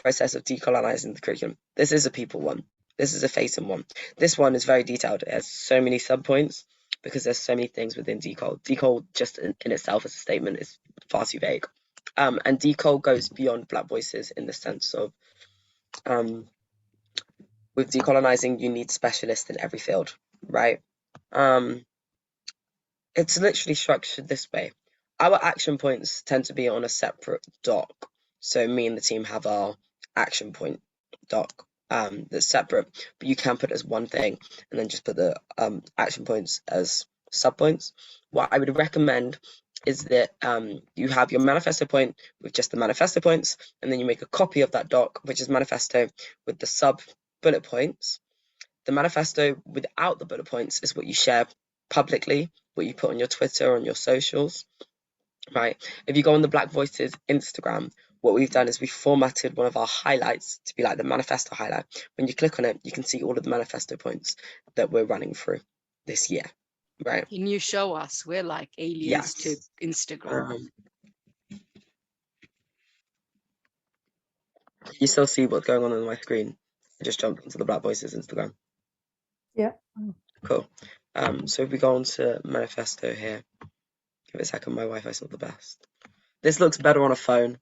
process of decolonizing the curriculum. This is a people one. This is a facing one. This one is very detailed. It has so many subpoints because there's so many things within decol. Decol just in itself as a statement is far too vague. And decol goes beyond Black Voices in the sense of with decolonizing, you need specialists in every field, right? It's literally structured this way. Our action points tend to be on a separate doc. So me and the team have our action point doc that's separate, but you can put it as one thing and then just put the action points as subpoints. What I would recommend is that you have your manifesto point with just the manifesto points, and then you make a copy of that doc, which is manifesto with the sub bullet points. The manifesto without the bullet points is what you share publicly, what you put on your Twitter, on your socials, right? If you go on the Black Voices Instagram, what we've done is we formatted one of our highlights to be like the manifesto highlight. When you click on it, you can see all of the manifesto points that we're running through this year, right? Can you show us? We're like aliens to Instagram. You still see what's going on my screen? I just jumped onto the Black Voices Instagram. Yeah. Cool. So if we go on to manifesto here, give it a second, my Wi-Fi's not the best. This looks better on a phone.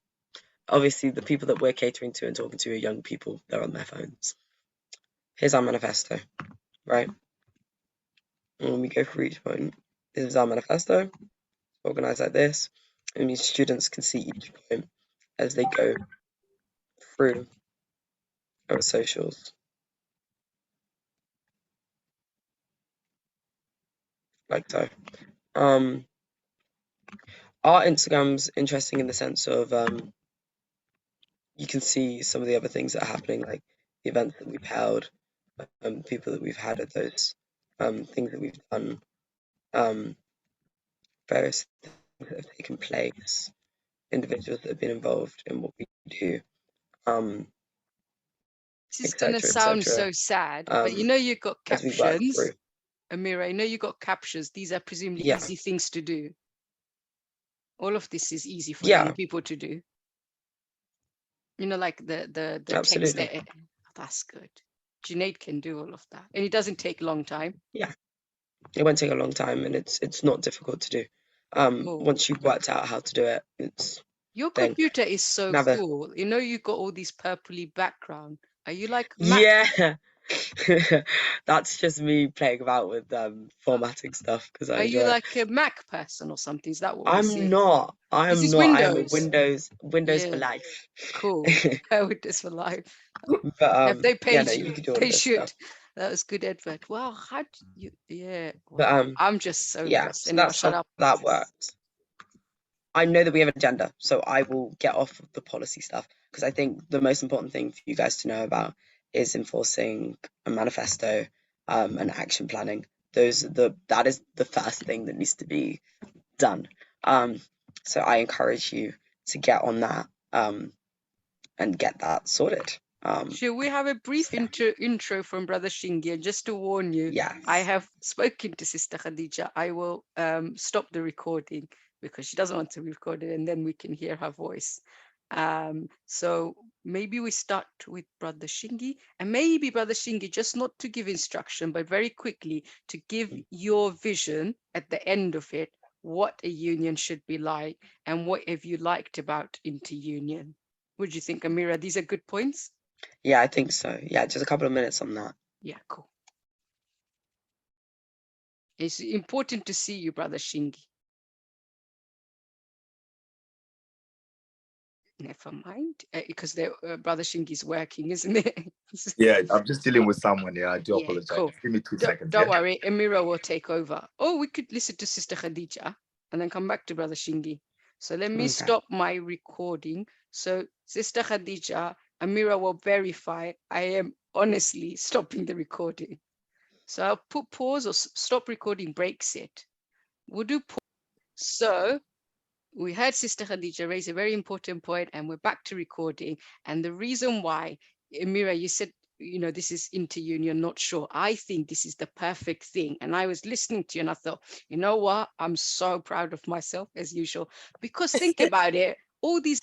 Obviously, the people that we're catering to and talking to are young people. They're on their phones. Here's our manifesto, right? And when we go through each point, this is our manifesto, organized like this. And these students can see each point as they go through our socials. Like so. Our Instagram's interesting in the sense of you can see some of the other things that are happening, like the events that we've held, people that we've had at those things that we've done, various things that have taken place, individuals that have been involved in what we do, This is gonna sound so sad, but you know you've got as we work captions, through. Amira, you know you got captions. These are presumably Yeah. easy things to do. All of this is easy for Yeah. young people to do. You know, like the text Absolutely. there. That's good. Junayd can do all of that, and it doesn't take a long time. Yeah, it won't take a long time, and it's not difficult to do. Cool. Once you've worked out how to do it, it's Your thing. computer is so Never. cool. You know, you got all these purpley background. Are you like Mac? Yeah. That's just me playing about with formatting stuff because I Are enjoy you it. like a Mac person or something? Is that what we're I'm seeing? not. I This am is not. I am a Windows. Windows for Yeah. life. Cool. Windows for life. But Have they yeah, paid no, you? you can do all They of this should. stuff. That was good advert. Wow, how do you? Yeah. But Wow. I'm just so yeah, impressed. so Anyway, that's shut how up. that works. I know that we have an agenda, so I will get off of the policy stuff because I think the most important thing for you guys to know about is enforcing a manifesto and action planning. That is the first thing that needs to be done. So I encourage you to get on that and get that sorted. Should we have a brief intro from Brother Shingi? And just to warn you, Yes. I have spoken to Sister Khadija. I will stop the recording because she doesn't want to be recorded, and then we can hear her voice. So maybe we start with Brother Shingi, and maybe Brother Shingi, just not to give instruction, but very quickly to give your vision at the end of it, what a union should be like, and what have you liked about Interunion. What do you think, Amira? These are good points. Yeah, I think so. Yeah, just a couple of minutes on that. Yeah, cool. It's important to see you, Brother Shingi. Never mind, because Brother Shingi's working, isn't it? Yeah, I'm just dealing with someone here. I do apologize. Cool. Give me 2 seconds. Don't worry, Amira will take over. Oh, we could listen to Sister Khadija and then come back to Brother Shingi. So let me stop my recording. So Sister Khadija, Amira will verify I am honestly stopping the recording. So I'll put pause or stop recording breaks it. We'll do pause. So we heard Sister Khadija raise a very important point, and we're back to recording. And the reason why, Amira, you said, you know, this is Interunion, not sure. I think this is the perfect thing. And I was listening to you and I thought, you know what? I'm so proud of myself as usual. Because think about it, all these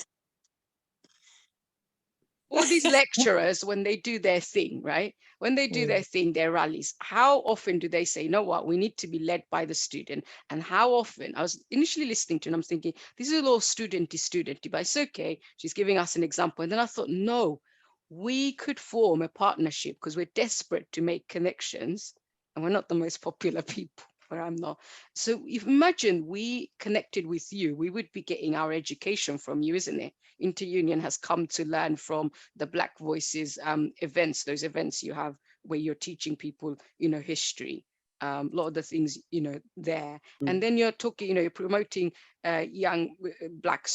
lecturers, when they do their thing, right? When they do their thing, their rallies, how often do they say, you know what, we need to be led by the student? And how often, I was initially listening to, and I'm thinking, this is a little studenty, but it's okay. She's giving us an example. And then I thought, no, we could form a partnership because we're desperate to make connections and we're not the most popular people. Where I'm not. So if imagine we connected with you, we would be getting our education from you, isn't it? Interunion has come to learn from the Black Voices events, those events you have where you're teaching people, you know, history, a lot of the things, you know, there. And then you're talking, you know, you're promoting young Black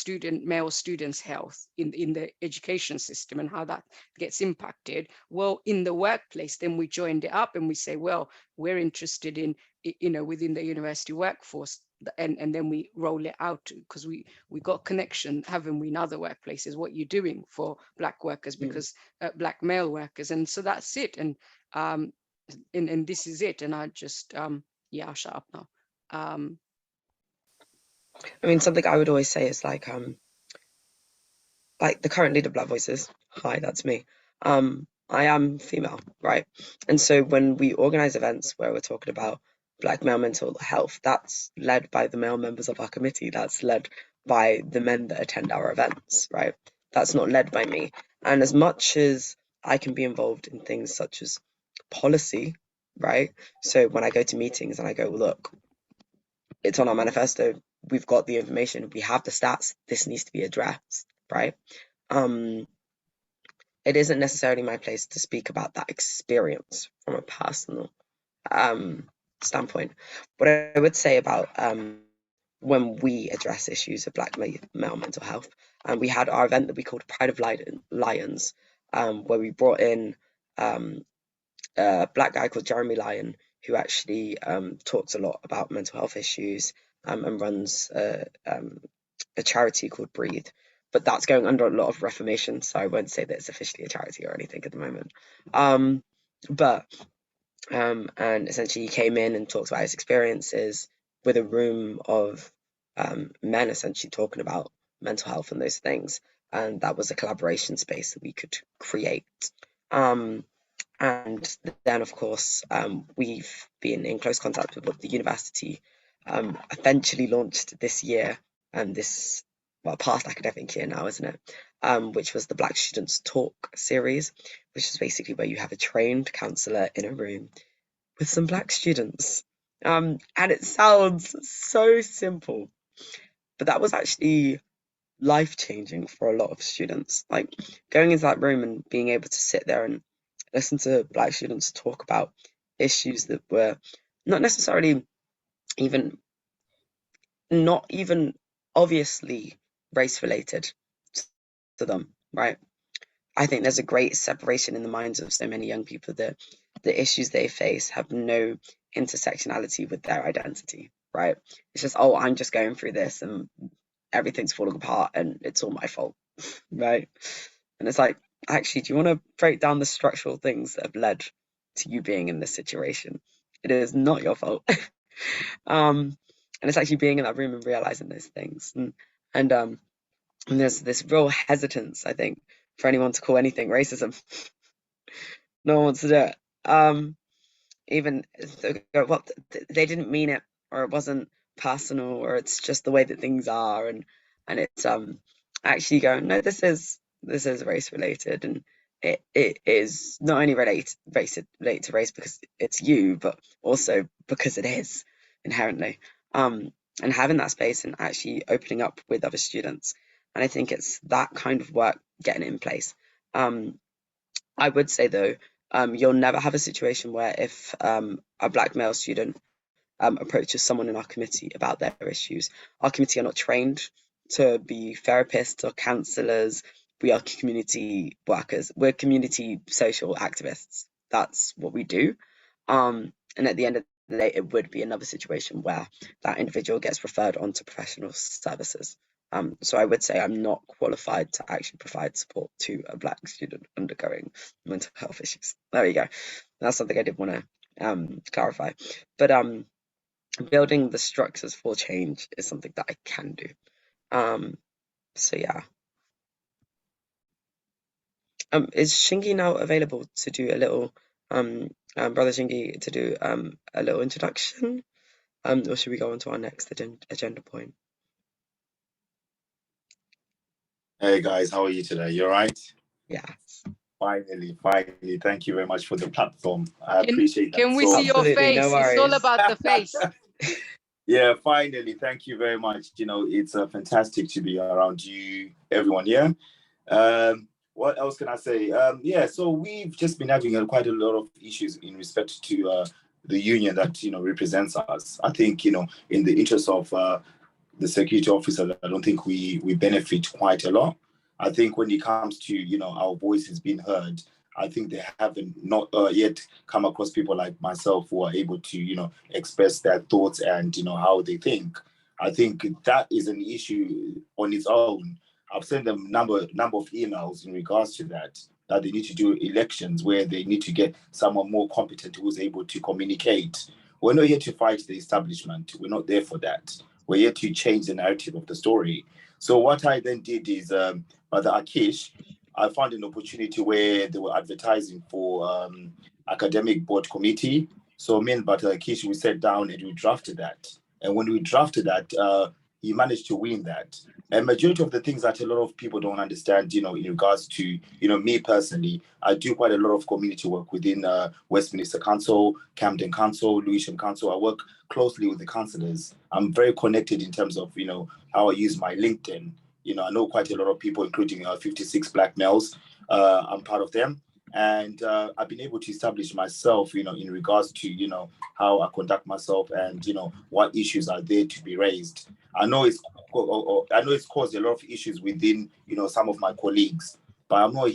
male students' health in the education system and how that gets impacted. Well, in the workplace, then we joined it up and we say, well, we're interested in, you know, within the university workforce, and then we roll it out because we got connection, haven't we, in other workplaces, what you're doing for Black workers, because Black male workers, and so that's it. And this is it. And I just yeah, I'll shut up now. I mean, something I would always say is like the current leader of Black Voices. Hi, that's me. I am female, right? And so when we organize events where we're talking about Black male mental health, that's led by the male members of our committee. That's led by the men that attend our events, right? That's not led by me. And as much as I can be involved in things such as policy, right? So when I go to meetings and I go, look, it's on our manifesto, we've got the information, we have the stats, this needs to be addressed, right? It isn't necessarily my place to speak about that experience from a personal standpoint. What I would say about when we address issues of Black male mental health, and we had our event that we called Pride of Lions, where we brought in a Black guy called Jeremy Lyon, who actually talks a lot about mental health issues and runs a charity called Breathe. But that's going under a lot of reformation, so I won't say that it's officially a charity or anything at the moment. And essentially he came in and talked about his experiences with a room of men essentially talking about mental health and those things. And that was a collaboration space that we could create. And then, of course, we've been in close contact with the university, eventually launched this year, and this, well, past academic year now, isn't it? Which was the Black Students Talk series, which is basically where you have a trained counsellor in a room with some Black students. And it sounds so simple, but that was actually life-changing for a lot of students. Like going into that room and being able to sit there and listen to Black students talk about issues that were not necessarily not even obviously race-related to them, right? I think there's a great separation in the minds of so many young people that the issues they face have no intersectionality with their identity, right? It's just, oh, I'm just going through this and everything's falling apart and it's all my fault, right? And it's like, actually, do you want to break down the structural things that have led to you being in this situation? It is not your fault. And it's actually being in that room and realizing those things. And there's this real hesitance, I think, for anyone to call anything racism. No one wants to do it. Even well, they didn't mean it, or it wasn't personal, or it's just the way that things are, and it's actually going, no, this is race related, and it is not only related to race because it's you, but also because it is inherently. And having that space and actually opening up with other students. And I think it's that kind of work, getting it in place. I would say though, you'll never have a situation where if a Black male student approaches someone in our committee about their issues, our committee are not trained to be therapists or counsellors. We are community workers. We're community social activists. That's what we do. And at the end of the day, it would be another situation where that individual gets referred on to professional services. So I would say I'm not qualified to actually provide support to a Black student undergoing mental health issues. There you go. That's something I did want to clarify. But building the structures for change is something that I can do. So yeah. Is Shingi now available to do a little, Brother Shingi, to do a little introduction? Or should we go on to our next agenda point? Hey guys, how are you today? You all right? Yeah. Finally. Thank you very much for the platform. I appreciate that. Can we see your Absolutely, face? no It's all worries. about the face. Yeah, finally. Thank you very much. You know, it's fantastic to be around you, everyone here. What else can I say? Yeah, so we've just been having quite a lot of issues in respect to the union that, represents us. I think, in the interest of the security officers, I don't think we benefit quite a lot. I think when it comes to, our voices being heard, I think they haven't not yet come across people like myself who are able to, express their thoughts and, how they think. I think that is an issue on its own. I've sent them number of emails in regards to that they need to do elections where they need to get someone more competent who's able to communicate. We're not here to fight the establishment. We're not there for that. We're here to change the narrative of the story. So what I then did is, Brother Akish, I found an opportunity where they were advertising for academic board committee. So me and Brother Akish, we sat down and we drafted that. And when we drafted that, he managed to win that. And majority of the things that a lot of people don't understand, in regards to, me personally, I do quite a lot of community work within Westminster Council, Camden Council, Lewisham Council. I work closely with the councillors. I'm very connected in terms of, how I use my LinkedIn. I know quite a lot of people, including 56 Black males. I'm part of them. And I've been able to establish myself, in regards to, how I conduct myself and, what issues are there to be raised. I know it's caused a lot of issues within, some of my colleagues, but I'm not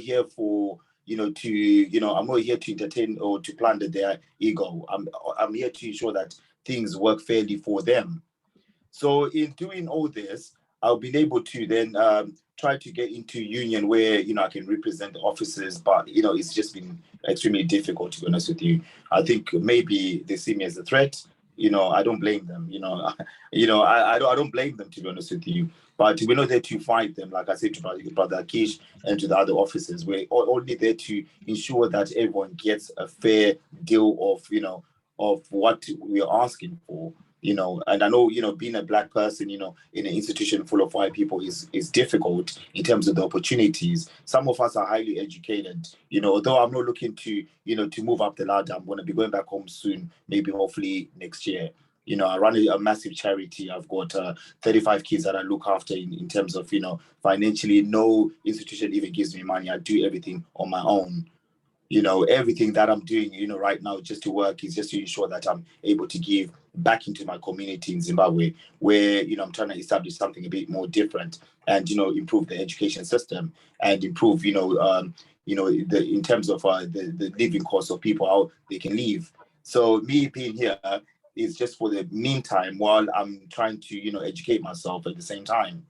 here for, I'm not here to entertain or to plunder their ego. I'm here to ensure that things work fairly for them. So in doing all this, I've been able to then try to get into union where, I can represent the officers, but, it's just been extremely difficult, to be honest with you. I think maybe they see me as a threat. I don't blame them, I don't blame them, to be honest with you. But we're not there to fight them, like I said to Brother Akish and to the other officers. We're only there to ensure that everyone gets a fair deal of what we're asking for. And I know, being a Black person, in an institution full of white people is difficult in terms of the opportunities. Some of us are highly educated, although I'm not looking to, to move up the ladder. I'm going to be going back home soon, maybe hopefully next year. I run a massive charity. I've got 35 kids that I look after in terms of, financially. No institution even gives me money. I do everything on my own. Everything that I'm doing, right now, just to work is just to ensure that I'm able to give back into my community in Zimbabwe, where, I'm trying to establish something a bit more different and, improve the education system and improve, in terms of the living costs of people, how they can live. So me being here is just for the meantime while I'm trying to, educate myself at the same time.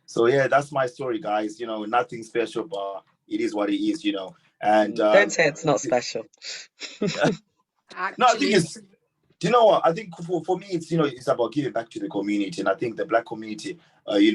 So yeah, that's my story, guys. Nothing special, but it is what it is, And don't say it's not special. No, I think it's. Do you know what? I think for me, it's it's about giving back to the community, and I think the Black community, they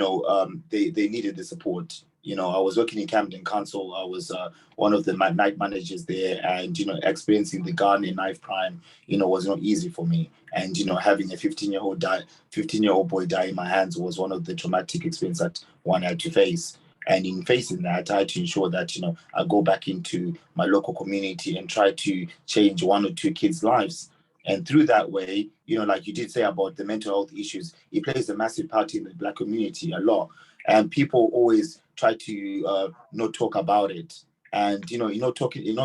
needed the support. I was working in Camden Council. I was one of the night managers there, and experiencing the Ghanaian knife crime, was not easy for me. And having a 15-year-old boy die in my hands was one of the traumatic experiences that one had to face. And in facing that, I had to ensure that, I go back into my local community and try to change one or two kids' lives. And through that way, like you did say about the mental health issues, it plays a massive part in the Black community a lot. And people always try to not talk about it. And,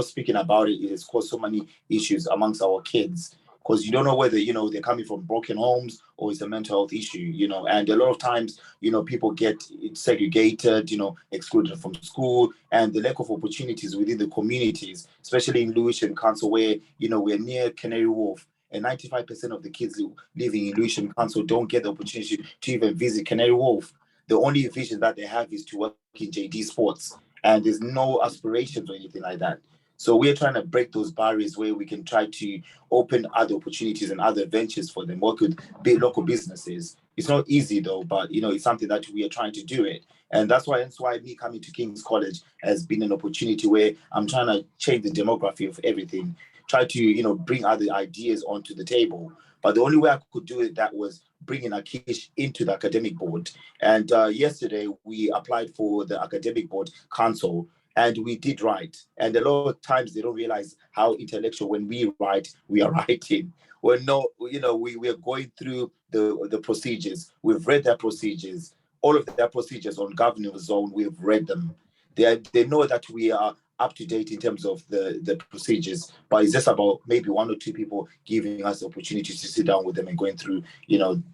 speaking about it has caused so many issues amongst our kids. Because you don't know whether, they're coming from broken homes or it's a mental health issue, and a lot of times, people get segregated, excluded from school, and the lack of opportunities within the communities, especially in Lewisham Council, where, we're near Canary Wharf, and 95% of the kids living in Lewisham Council don't get the opportunity to even visit Canary Wharf. The only vision that they have is to work in JD Sports, and there's no aspirations or anything like that. So we're trying to break those barriers where we can try to open other opportunities and other ventures for them, work with big local businesses. It's not easy though, but it's something that we are trying to do it. And that's why me coming to King's College has been an opportunity where I'm trying to change the demography of everything, try to, bring other ideas onto the table. But the only way I could do it, that was bringing Akish into the academic board. And yesterday we applied for the academic board council. And we did write. And a lot of times they don't realize how intellectual when we write, we are writing. We're not, we are going through the procedures. We've read their procedures. All of their procedures on governing zone, we've read them. They know that we are up to date in terms of the procedures, but it's just about maybe one or two people giving us the opportunity to sit down with them and going through,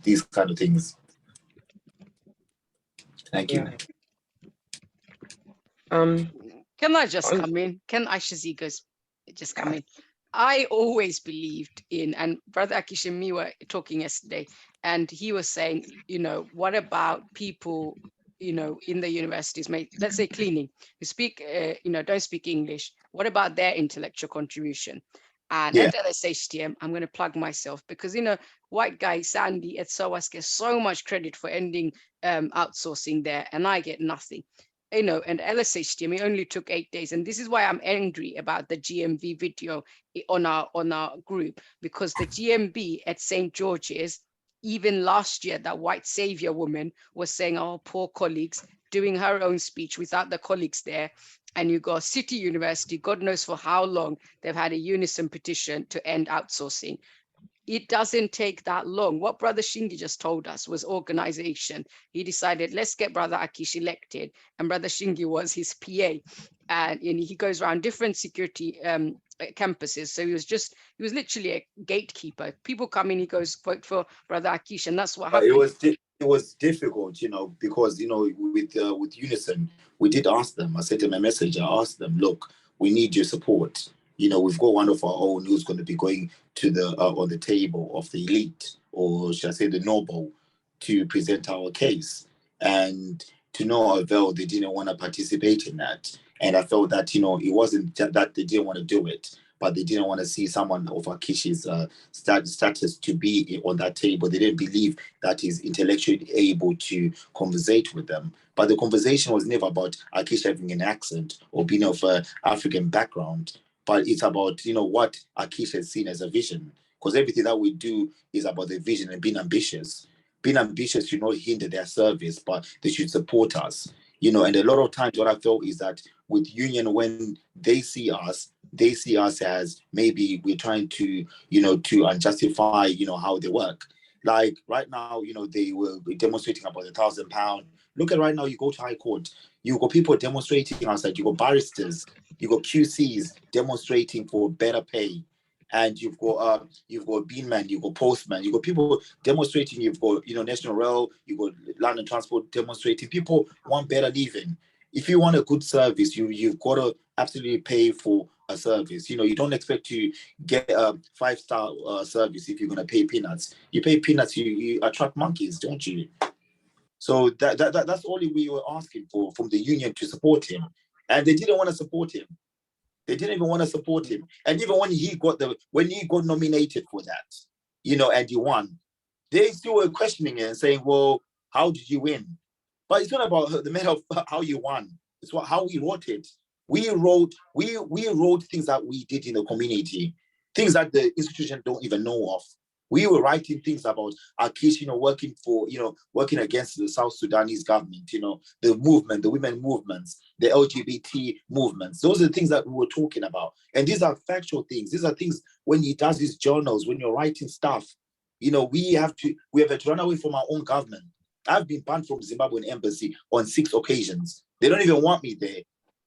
these kind of things. Thank you. Can I just come in? Can Aisha's just come in? I always believed in, and Brother Akish and me were talking yesterday, and he was saying, what about people, in the universities, let's say cleaning, who speak, don't speak English. What about their intellectual contribution? And at LSHTM, I'm going to plug myself because, white guy Sandy at SOAS gets so much credit for ending outsourcing there, and I get nothing. And LSHTM, it only took 8 days. And this is why I'm angry about the GMV video on our group, because the GMB at St. George's, even last year, that white savior woman was saying, oh, poor colleagues, doing her own speech without the colleagues there. And you got City University, God knows for how long, they've had a unison petition to end outsourcing. It doesn't take that long. What Brother Shingi just told us was organization. He decided, let's get Brother Akish elected. And Brother Shingi was his PA. And he goes around different security campuses. So he was literally a gatekeeper. People come in, he goes, vote for Brother Akish. And that's what happened. It was difficult, because, with Unison, we did ask them. I sent them a message. I asked them, look, we need your support. You know, we've got one of our own who's going to be going to the on the table of the elite, or should I say the noble, to present our case. And to no avail, they didn't want to participate in that. And I felt that, you know, it wasn't that they didn't want to do it, but they didn't want to see someone of Akish's status to be on that table. They didn't believe that he's intellectually able to conversate with them. But the conversation was never about Akish having an accent or being of an African background, but it's about, you know, what Akish has seen as a vision. Because everything that we do is about the vision and being ambitious. Being ambitious should not hinder their service, but they should support us. You know, and a lot of times what I felt is that with Union, when they see us as maybe we're trying to, you know, to justify, you know, how they work. Like right now, you know, they were demonstrating about £1,000. Look at right now, you go to High Court, you got people demonstrating outside, you got barristers, you got QCs demonstrating for better pay. And you've got beanmen, you've got postmen, you've got people demonstrating, you've got, you know, National Rail, you've got Land and Transport demonstrating. People want better living. If you want a good service, you've got to absolutely pay for a service. You know, you don't expect to get a 5-star service if you're going to pay peanuts. You pay peanuts, you attract monkeys, don't you? So that's all we were asking for from the union, to support him. And they didn't want to support him. They didn't even want to support him. And even when he got nominated for that, you know, and he won, they still were questioning it and saying, well, how did you win? But it's not about the matter of how you won. It's how we wrote it. We wrote things that we did in the community, things that the institution don't even know of. We were writing things about Akish, you know, working against the South Sudanese government, you know, the movement, the women movements, the LGBT movements. Those are the things that we were talking about. And these are factual things. These are things when he does his journals, when you're writing stuff, you know, we have to run away from our own government. I've been banned from Zimbabwean embassy on 6 occasions. They don't even want me there,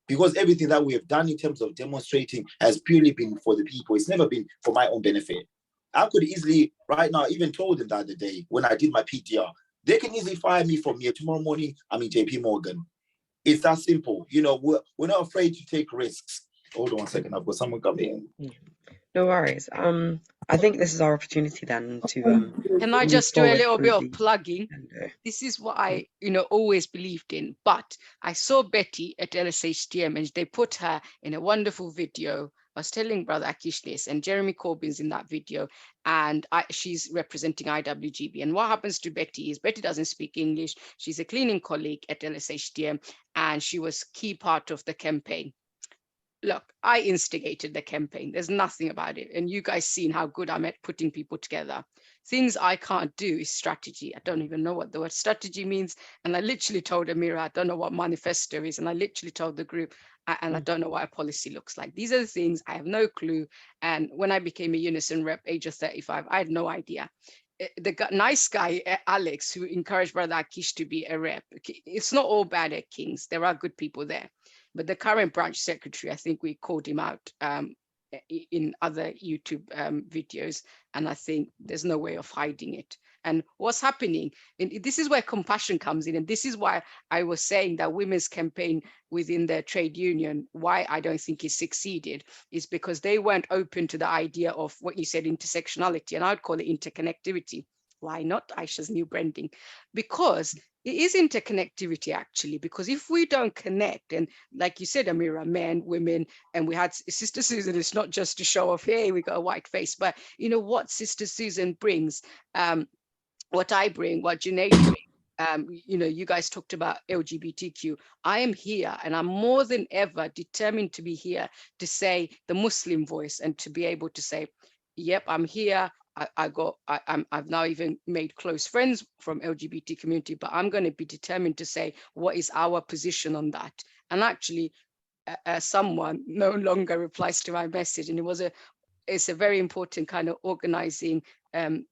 because everything that we have done in terms of demonstrating has purely been for the people. It's never been for my own benefit. I could easily, right now, even told them the other day when I did my PTR, they can easily fire me from here. Tomorrow morning, I'm in JP Morgan. It's that simple. You know, we're not afraid to take risks. Hold on one second. I've got someone coming in. No worries. I think this is our opportunity then to Can I just do a little bit of plugging? This is what I, you know, always believed in. But I saw Betty at LSHTM and they put her in a wonderful video. I was telling Brother Akish this, and Jeremy Corbyn's in that video, and she's representing IWGB. And what happens to Betty is Betty doesn't speak English. She's a cleaning colleague at LSHTM, and she was key part of the campaign. Look, I instigated the campaign. There's nothing about it. And you guys seen how good I'm at putting people together. Things I can't do is strategy. I don't even know what the word strategy means. And I literally told Amira, I don't know what manifesto is. And I literally told the group, and I don't know what a policy looks like. These are the things I have no clue. And when I became a Unison rep, age of 35, I had no idea. The nice guy, Alex, who encouraged Brother Akish to be a rep, it's not all bad at King's. There are good people there. But the current branch secretary, I think we called him out in other YouTube videos, and I think there's no way of hiding it. And what's happening, and this is where compassion comes in, and this is why I was saying that women's campaign within the trade union, why I don't think it succeeded, is because they weren't open to the idea of what you said, intersectionality, and I'd call it interconnectivity. Why not Aisha's new branding? Because it is interconnectivity, actually, because if we don't connect, and like you said, Amira, men, women, and we had Sister Susan, it's not just to show off, hey, we got a white face, but you know what Sister Susan brings, what I bring, what Junayd brings, you know, you guys talked about LGBTQ. I am here, and I'm more than ever determined to be here to say the Muslim voice, and to be able to say, yep, I'm here. I've now even made close friends from LGBT community, but I'm going to be determined to say what is our position on that. And actually, someone no longer replies to my message, and it's a very important kind of organizing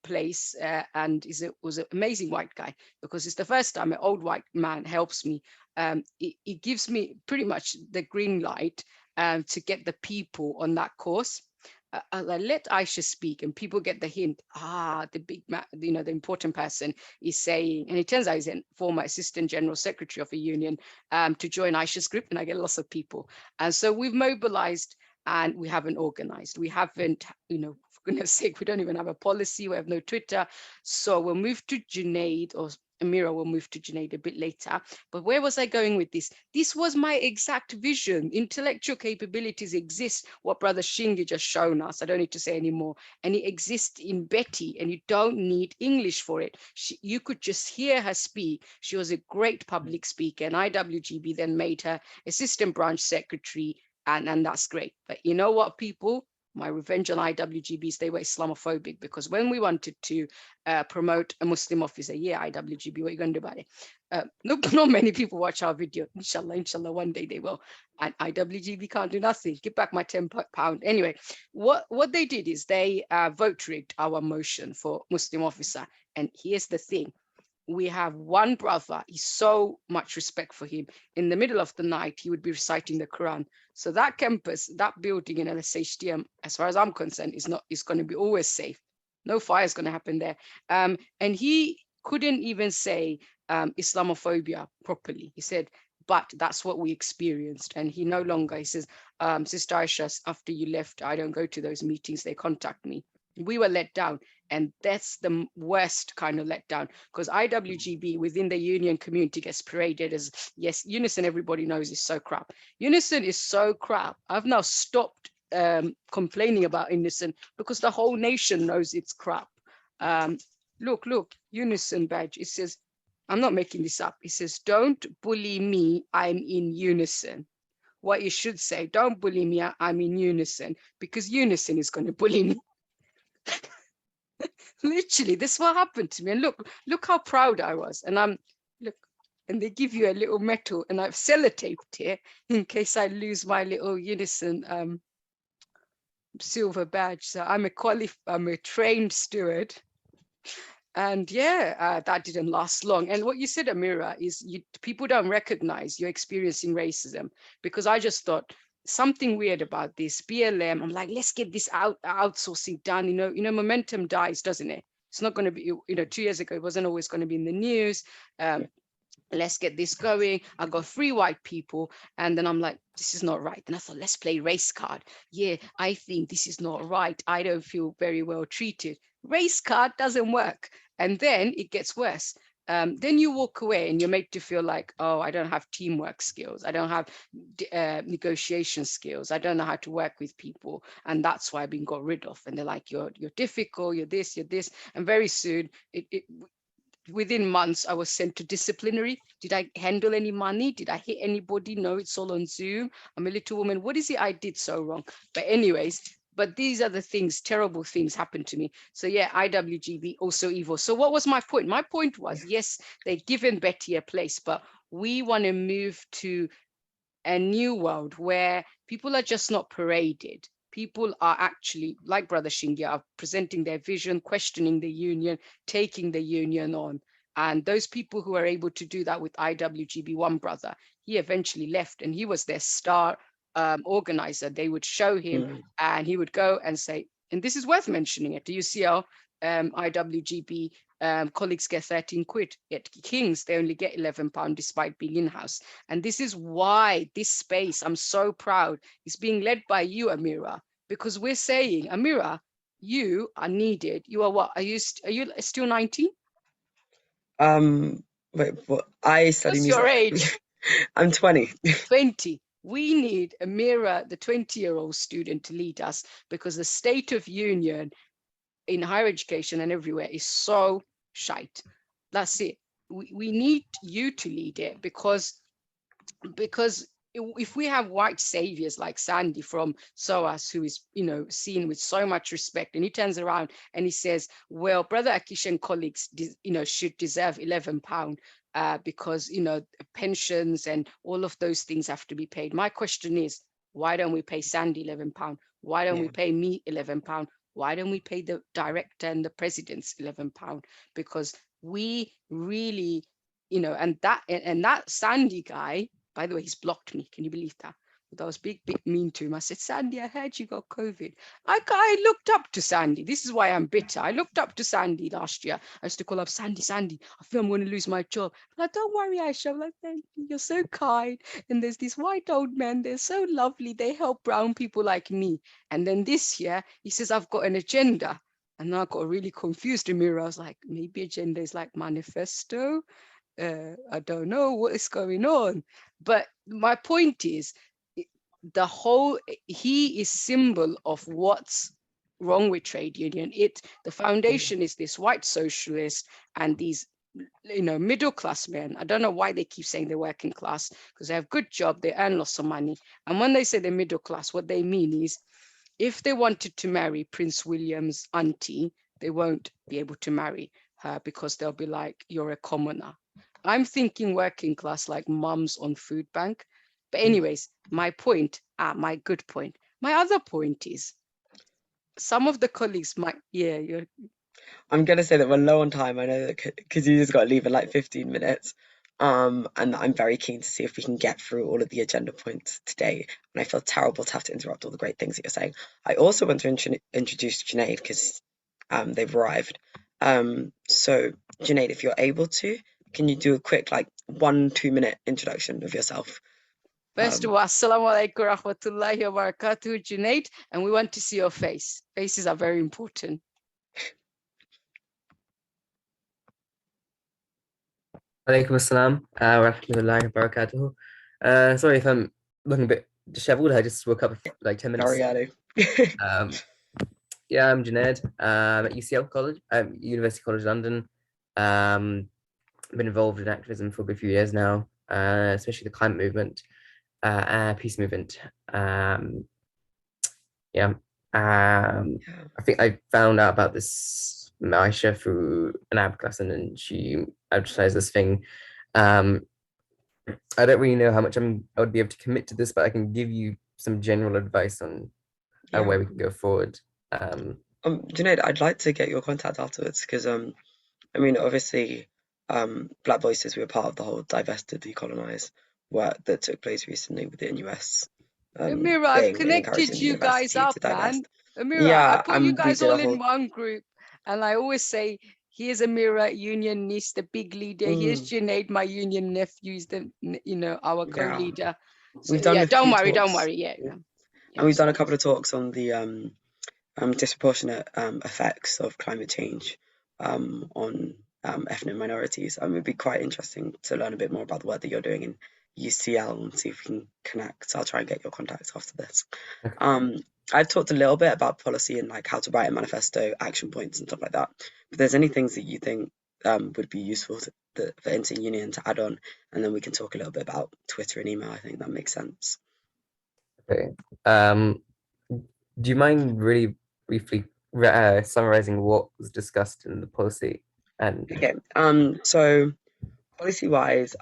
place, and was an amazing white guy, because it's the first time an old white man helps me. It gives me pretty much the green light to get the people on that course. let Aisha speak, and people get the hint. The big man, the important person is saying, and it turns out he's a former assistant general secretary of a union to join Aisha's group, and I get lots of people. And so we've mobilized, and we haven't organized. We haven't, for goodness sake, we don't even have a policy. We have no Twitter. So we'll move to Junayd, or Amira will move to Junayd a bit later. But where was I going with this? This was my exact vision. Intellectual capabilities exist, what Brother Shingi just shown us. I don't need to say anymore. And it exists in Betty, and you don't need English for it. You could just hear her speak. She was a great public speaker, and IWGB then made her assistant branch secretary, and that's great. But you know what, people? My revenge on IWGBs, they were Islamophobic, because when we wanted to promote a Muslim officer, IWGB, what are you going to do about it? Not many people watch our video. Inshallah, one day they will. And IWGB can't do nothing. Give back my £10. Anyway, what they did is they vote rigged our motion for Muslim officer. And here's the thing. We have one brother, he's so much respect for him. In the middle of the night, he would be reciting the Quran. So that campus, that building in LSHTM, as far as I'm concerned, is going to be always safe. No fire is going to happen there. And he couldn't even say Islamophobia properly. He said, but that's what we experienced. And he no longer, he says, Sister Aisha, after you left, I don't go to those meetings, they contact me. We were let down, and that's the worst kind of letdown, because IWGB within the union community gets paraded as, yes, Unison, everybody knows, is so crap. Unison is so crap. I've now stopped complaining about Unison because the whole nation knows it's crap. Look, Unison badge. It says, I'm not making this up. It says, don't bully me, I'm in Unison. What you should say, don't bully me, I'm in Unison, because Unison is going to bully me. Literally, this is what happened to me. And look how proud I was. And and they give you a little medal, and I've sellotaped it in case I lose my little Unison silver badge. So I'm a trained steward. And that didn't last long. And what you said, Amira, is people don't recognize you're experiencing racism, because I just thought something weird about this BLM. I'm like, let's get this outsourcing done. You know, momentum dies, doesn't it? It's not going to be, 2 years ago, it wasn't always going to be in the news. Let's get this going. I got 3 white people, and then I'm like, this is not right. And I thought, let's play race card. Yeah, I think this is not right. I don't feel very well treated. Race card doesn't work. And then it gets worse. Then you walk away and you're made to feel like, oh, I don't have teamwork skills. I don't have negotiation skills. I don't know how to work with people. And that's why I've been got rid of. And they're like, you're difficult, you're this. And very soon, within months, I was sent to disciplinary. Did I handle any money? Did I hit anybody? No, it's all on Zoom. I'm a little woman. What is it I did so wrong? But anyways, these are the things, terrible things happened to me. So IWGB, also evil. So what was my point? My point was, yes, they've given Betty a place, but we want to move to a new world where people are just not paraded. People are actually, like Brother Shingi, are presenting their vision, questioning the union, taking the union on. And those people who are able to do that with IWGB, one brother, he eventually left, and he was their star organizer. They would show him and he would go and say, and this is worth mentioning at the UCL, IWGB colleagues get 13 quid. At King's, they only get £11 despite being in-house. And this is why this space, I'm so proud, is being led by you, Amira, because we're saying, Amira, you are needed. You are what? Are you still 19? Wait, what? I study What's music. your age? I'm 20. 20. We need Amira, the 20-year-old student, to lead us, because the state of union in higher education and everywhere is so shite. That's it. We need you to lead it, because if we have white saviors like Sandy from SOAS, who is, seen with so much respect, and he turns around and he says, well, Brother Akish and colleagues, should deserve £11 because, pensions and all of those things have to be paid. My question is, why don't we pay Sandy £11? Why don't we pay me £11? Why don't we pay the director and the presidents £11? Because we really, and that Sandy guy, by the way, he's blocked me. Can you believe that? I was big mean to him. I said, Sandy, I heard you got COVID. I looked up to Sandy. This is why I'm bitter. I looked up to Sandy last year. I used to call up Sandy, I feel I'm going to lose my job. Like, don't worry, Aisha. I'm like, thank you. You're so kind. And there's these white old men. They're so lovely. They help brown people like me. And then this year, he says, I've got an agenda. And I got really confused, Amira. I was like, maybe agenda is like manifesto. I don't know what is going on. But my point is, he is symbol of what's wrong with trade union. The foundation is this white socialist and these middle class men. I don't know why they keep saying they're working class, because they have good job, they earn lots of money. And when they say they're middle class, what they mean is if they wanted to marry Prince William's auntie, they won't be able to marry her because they'll be like, you're a commoner. I'm thinking working class, like mums on food bank. But anyways, my good point. My other point is some of the colleagues might, I'm going to say that we're low on time. I know that because you just got to leave in like 15 minutes. And I'm very keen to see if we can get through all of the agenda points today. And I feel terrible to have to interrupt all the great things that you're saying. I also want to introduce Junayd because they've arrived. So Junayd, if you're able to, can you do a quick 1-2 minute introduction of yourself? First of all, assalamu alaikum rahmatullahi wa barakatuh, Junayd, and we want to see your face. Faces are very important. Alaikum assalam wa rahmatullahi wa barakatuh. Sorry if I'm looking a bit disheveled. I just woke up like 10 minutes. Yeah, I'm Junayd. At UCL College, University College London. Been involved in activism for a good few years now, especially the climate movement, peace movement. I think I found out about this Aisha through an Arab class, and then she advertised this thing. I don't really know how much I would be able to commit to this, but I can give you some general advice on where we can go forward. Junayd, I'd like to get your contact afterwards because obviously Black Voices, we were part of the whole divest to decolonize work that took place recently within US. Amira, I've connected you guys up, man. Amira, yeah, I put you guys all in one group, and I always say, here's Amira, unionist, the big leader. Here's Junayd, my union nephew, is our co-leader. So, don't worry. Yeah. And we've done a couple of talks on the disproportionate effects of climate change on ethnic minorities. It would be quite interesting to learn a bit more about the work that you're doing in UCL and see if we can connect. So I'll try and get your contacts after this. I've talked a little bit about policy and how to write a manifesto, action points and stuff like that. But there's any things that you think would be useful for Interunion to add on, and then we can talk a little bit about Twitter and email. I think that makes sense. Okay. Do you mind really briefly summarizing what was discussed in the policy? Okay. So policy-wise,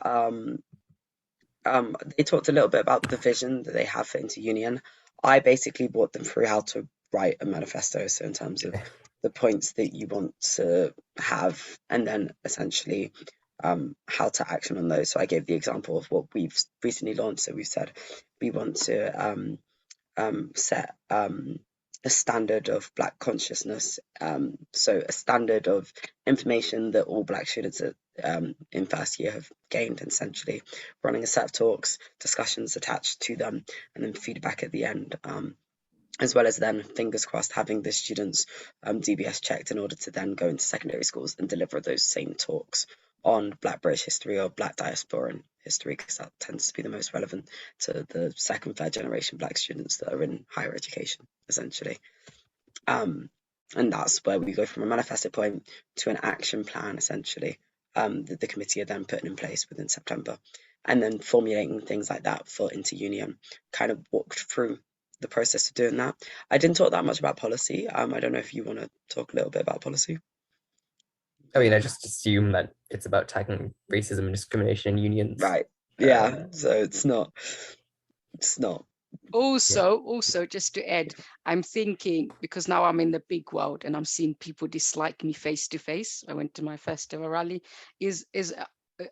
they talked a little bit about the vision that they have for Interunion. I basically walked them through how to write a manifesto, so in terms of the points that you want to have, and then essentially how to action on those. So I gave the example of what we've recently launched. So we've said we want to set a standard of Black consciousness, so a standard of information that all Black students in first year have gained, essentially running a set of talks, discussions attached to them, and then feedback at the end, as well as then, fingers crossed, having the students DBS checked in order to then go into secondary schools and deliver those same talks on Black British history or Black diasporan history, because that tends to be the most relevant to the second, third generation Black students that are in higher education, essentially. And that's where we go from a manifesto point to an action plan, essentially, that the committee are then putting in place within September, and then formulating things like that for Interunion. Kind of walked through the process of doing that. I didn't talk that much about policy. I don't know if you want to talk a little bit about policy. I just assume that it's about tackling racism and discrimination in unions. Right. Yeah. So it's not. Also, just to add, I'm thinking, because now I'm in the big world and I'm seeing people dislike me face to face. I went to my first ever rally. Is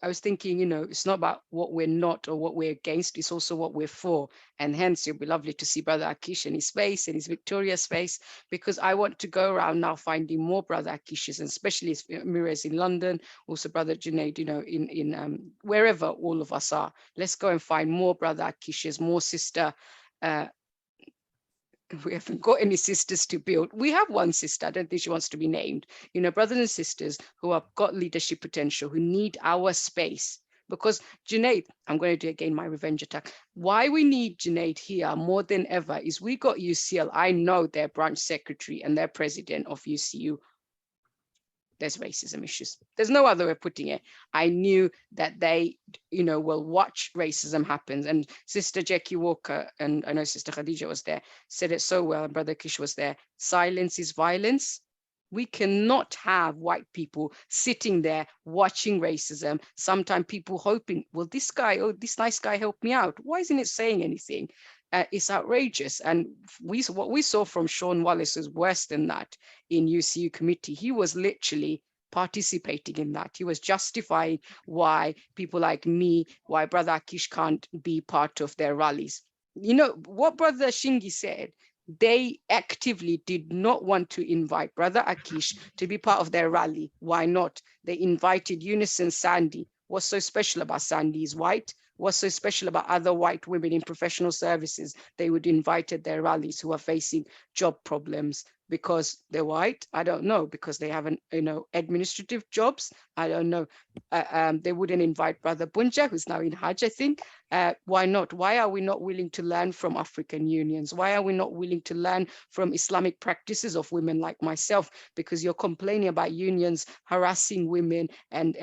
I was thinking, you know, it's not about what we're not or what we're against, it's also what we're for. And hence it'll be lovely to see Brother Akish in his face, in his Victoria's face, because I want to go around now finding more Brother Akishes, and especially Amira's in London, also Brother Junayd, you know, in wherever all of us are. Let's go and find more Brother Akishes, more sister. We haven't got any sisters to build. We have one sister, I don't think she wants to be named, you know, brothers and sisters who have got leadership potential, who need our space. Because Junayd, I'm going to do again my revenge attack. Why we need Junayd here more than ever is we got UCL. I know their branch secretary and their president of UCU. There's racism issues. There's no other way of putting it. I knew that they, you know, will watch racism happen. And Sister Jackie Walker, and I know Sister Khadija was there, said it so well, and Brother Kish was there. Silence is violence. We cannot have white people sitting there watching racism. Sometimes people hoping, will this guy, oh, this nice guy help me out? Why isn't it saying anything? It's outrageous. And what we saw from Sean Wallace is worse than that in UCU committee. He was literally participating in that. He was justifying why people like me, why Brother Akish can't be part of their rallies. You know, what Brother Shingi said, they actively did not want to invite Brother Akish to be part of their rally. Why not? They invited Unison Sandy. What's so special about Sandy? Is white. What's so special about other white women in professional services? They would invite at their rallies who are facing job problems because they're white. I don't know, because they haven't, you know, administrative jobs. I don't know. They wouldn't invite Brother Bunja, who's now in Hajj, I think. Why not? Why are we not willing to learn from African unions? Why are we not willing to learn from Islamic practices of women like myself? Because you're complaining about unions harassing women and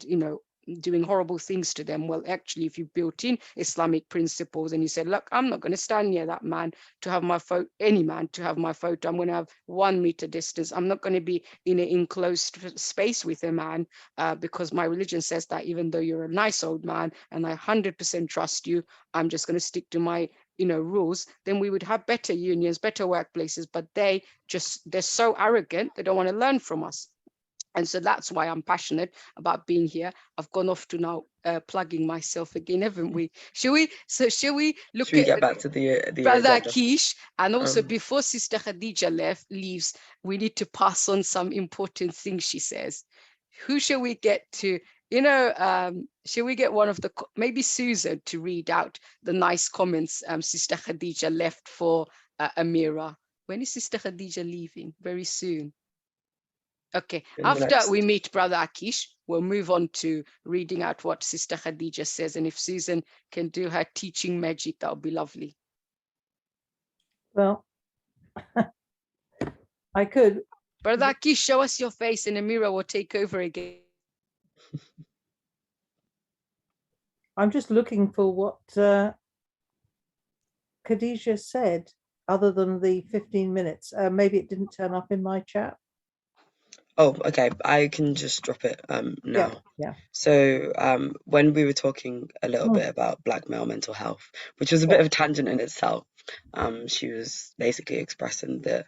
you know, doing horrible things to them. Well, actually, if you built in Islamic principles and you said, look, I'm not going to stand near that man to have my photo, any man to have my photo, I'm going to have 1 meter distance. I'm not going to be in an enclosed space with a man because my religion says that even though you're a nice old man and I 100% trust you, I'm just going to stick to my, you know, rules. Then we would have better unions, better workplaces, but they're so arrogant, they don't want to learn from us. And so that's why I'm passionate about being here. I've gone off to now plugging myself again, haven't we? Should we look Should we at get back to the Brother agenda? Akish? And also before Sister Khadija leaves, we need to pass on some important things she says. Who shall we get to? You know, shall we get one of the, maybe Susan, to read out the nice comments Sister Khadija left for Amira? When is Sister Khadija leaving? Very soon. Okay, after we meet Brother Akish, we'll move on to reading out what Sister Khadija says. And if Susan can do her teaching magic, that would be lovely. Well, I could. Brother Akish, show us your face and Amira will take over again. I'm just looking for what Khadija said, other than the 15 minutes. Maybe it didn't turn up in my chat. Oh, okay. I can just drop it now. Yeah. So when we were talking a little bit about black male mental health, which was a bit of a tangent in itself, she was basically expressing that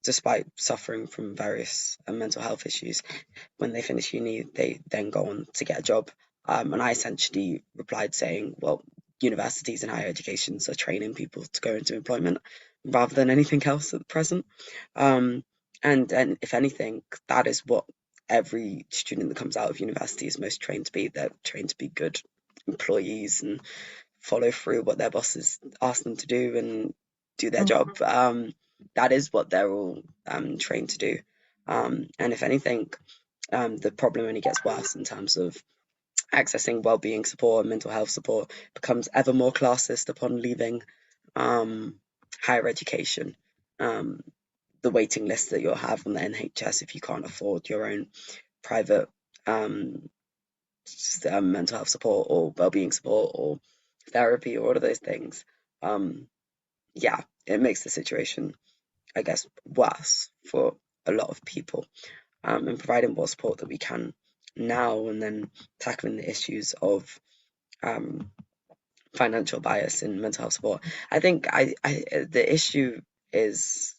despite suffering from various mental health issues, when they finish uni, they then go on to get a job. And I essentially replied saying, well, universities and higher educations are training people to go into employment rather than anything else at the present. And if anything, that is what every student that comes out of university is most trained to be. They're trained to be good employees and follow through what their bosses ask them to do and do their job. That is what they're all trained to do. And if anything, the problem only gets worse in terms of accessing well-being support and mental health support becomes ever more classist upon leaving higher education. The waiting list that you'll have on the NHS if you can't afford your own private mental health support or well-being support or therapy or all of those things, yeah, it makes the situation, I guess, worse for a lot of people. And providing what support that we can now, and then tackling the issues of financial bias in mental health support. I think the issue is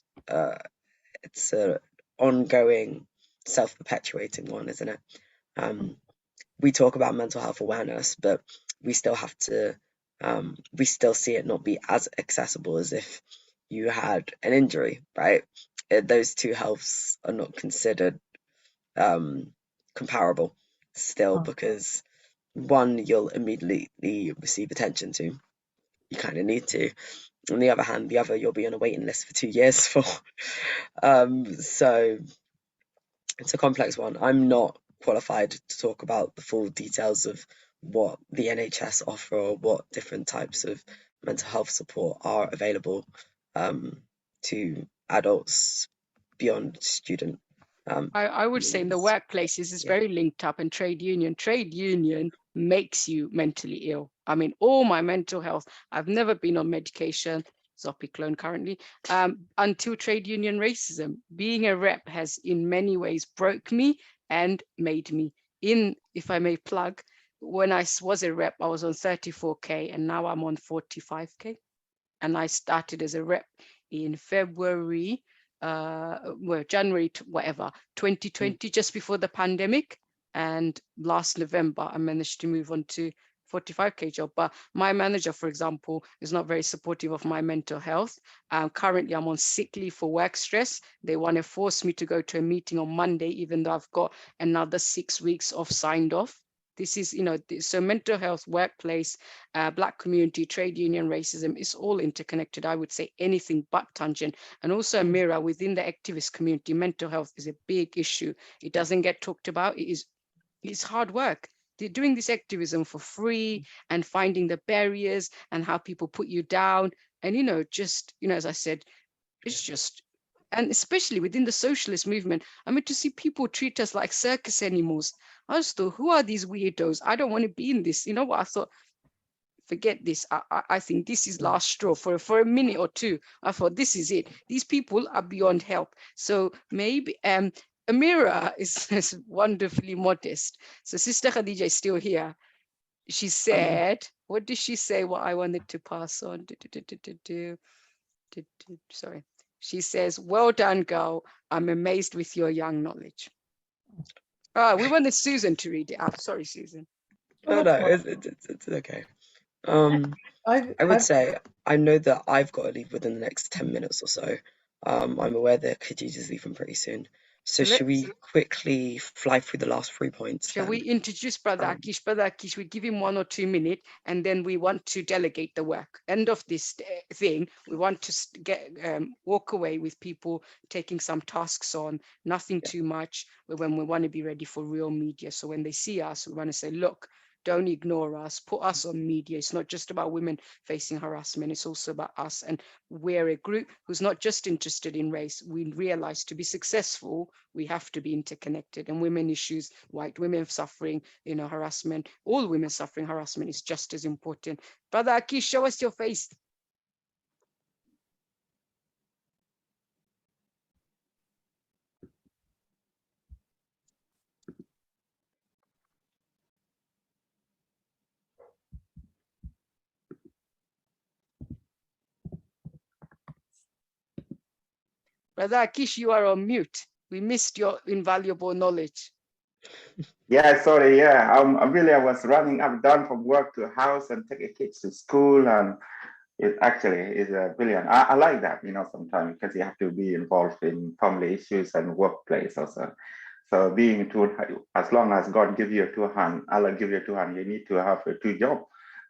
it's an ongoing self-perpetuating one, isn't it? We talk about mental health awareness, but we still have to, we still see it not be as accessible as if you had an injury, right? Those two healths are not considered comparable still, because one you'll immediately receive attention to. You kind of need to. On the other hand, the other you'll be on a waiting list for 2 years for. So it's a complex one. I'm not qualified to talk about the full details of what the NHS offer or what different types of mental health support are available to adults beyond student. I would say in the workplaces is very linked up, and trade union makes you mentally ill. I mean, all my mental health, I've never been on medication, Zopiclone currently, until trade union racism. Being a rep has in many ways broke me and made me. If I may plug, when I was a rep, I was on 34K and now I'm on 45K. And I started as a rep in February, January, 2020, just before the pandemic. And last November, I managed to move on to 45K job. But my manager, for example, is not very supportive of my mental health. Currently, I'm on sick leave for work stress. They want to force me to go to a meeting on Monday, even though I've got another 6 weeks of signed off. This is, so mental health, workplace, Black community, trade union, racism is all interconnected. I would say anything but tangent. And also, Amira, within the activist community, mental health is a big issue. It doesn't get talked about. It's hard work. They're doing this activism for free and finding the barriers and how people put you down. And, as I said, it's just, and especially within the socialist movement, I mean, to see people treat us like circus animals. I just thought, who are these weirdos? I don't want to be in this. You know what? I thought, forget this. I think this is last straw for a minute or two. I thought, this is it. These people are beyond help. So maybe Amira is wonderfully modest. So Sister Khadija is still here. She said, what did she say? What I wanted to pass on. Sorry. She says, well done, girl. I'm amazed with your young knowledge. We wanted Susan to read it out. Sorry, Susan. Oh, no, it's okay. I would say, I know that I've got to leave within the next 10 minutes or so. I'm aware that Khadija's leaving pretty soon. So should we quickly fly through the last 3 points? Shall we introduce Brother Akish? Brother Akish, we give him 1 or 2 minutes, and then we want to delegate the work. End of this thing, we want to walk away with people taking some tasks on, nothing too much, when we want to be ready for real media. So when they see us, we want to say, look, don't ignore us, put us on media. It's not just about women facing harassment, it's also about us. And we're a group who's not just interested in race. We realize to be successful, we have to be interconnected. And women issues, white women suffering, harassment, all women suffering harassment is just as important. Brother Akish, show us your face. Brother Akish, you are on mute. We missed your invaluable knowledge. Yeah, sorry. Yeah, I was running up and down from work to the house and taking kids to school, and it actually is brilliant. I like that, sometimes, because you have to be involved in family issues and workplace also. So being as long as God gives you 2 hands, Allah give you 2 hands, you need to have 2 jobs,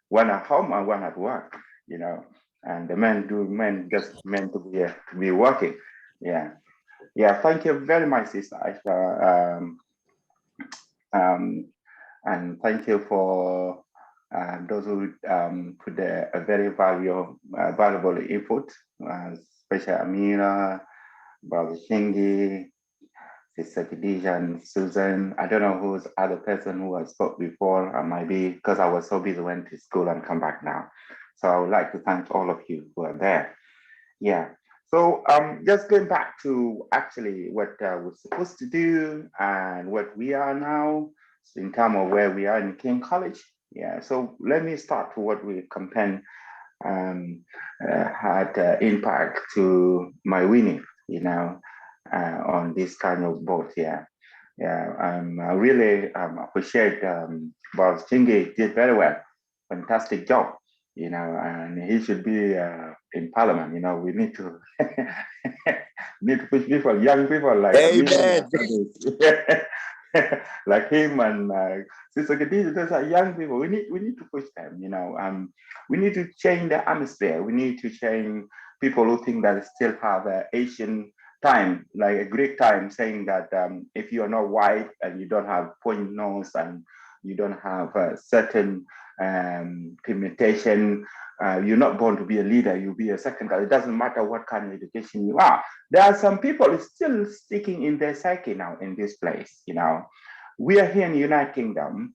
one at home and one at work, and the men just meant to be working. Yeah. Thank you very much, Sister Aisha. And thank you for those who put a very valuable input, especially Amira, Brother Shingi, Sister Khadija, and Susan. I don't know who's other person who has spoke before. Might be because I was so busy, went to school and come back now. So I would like to thank all of you who are there. Yeah. So just going back to actually what we're supposed to do and what we are now in terms of where we are in King College. Yeah. So let me start to what we campaign had impact to my winning, on this kind of board here. Yeah, I really appreciate Boss Chingy did very well. Fantastic job, and he should be in parliament. We need to need to push people, young people like me Amen. and others, like him and Sister Khadija. Those are young people. We need to push them. We need to change the atmosphere. We need to change people who think that still have Asian time, like a Greek time, saying that if you are not white and you don't have point nose and you don't have a certain pigmentation, you're not born to be a leader, you'll be a second class. It doesn't matter what kind of education you are. There are some people still sticking in their psyche now in this place. We are here in the United Kingdom,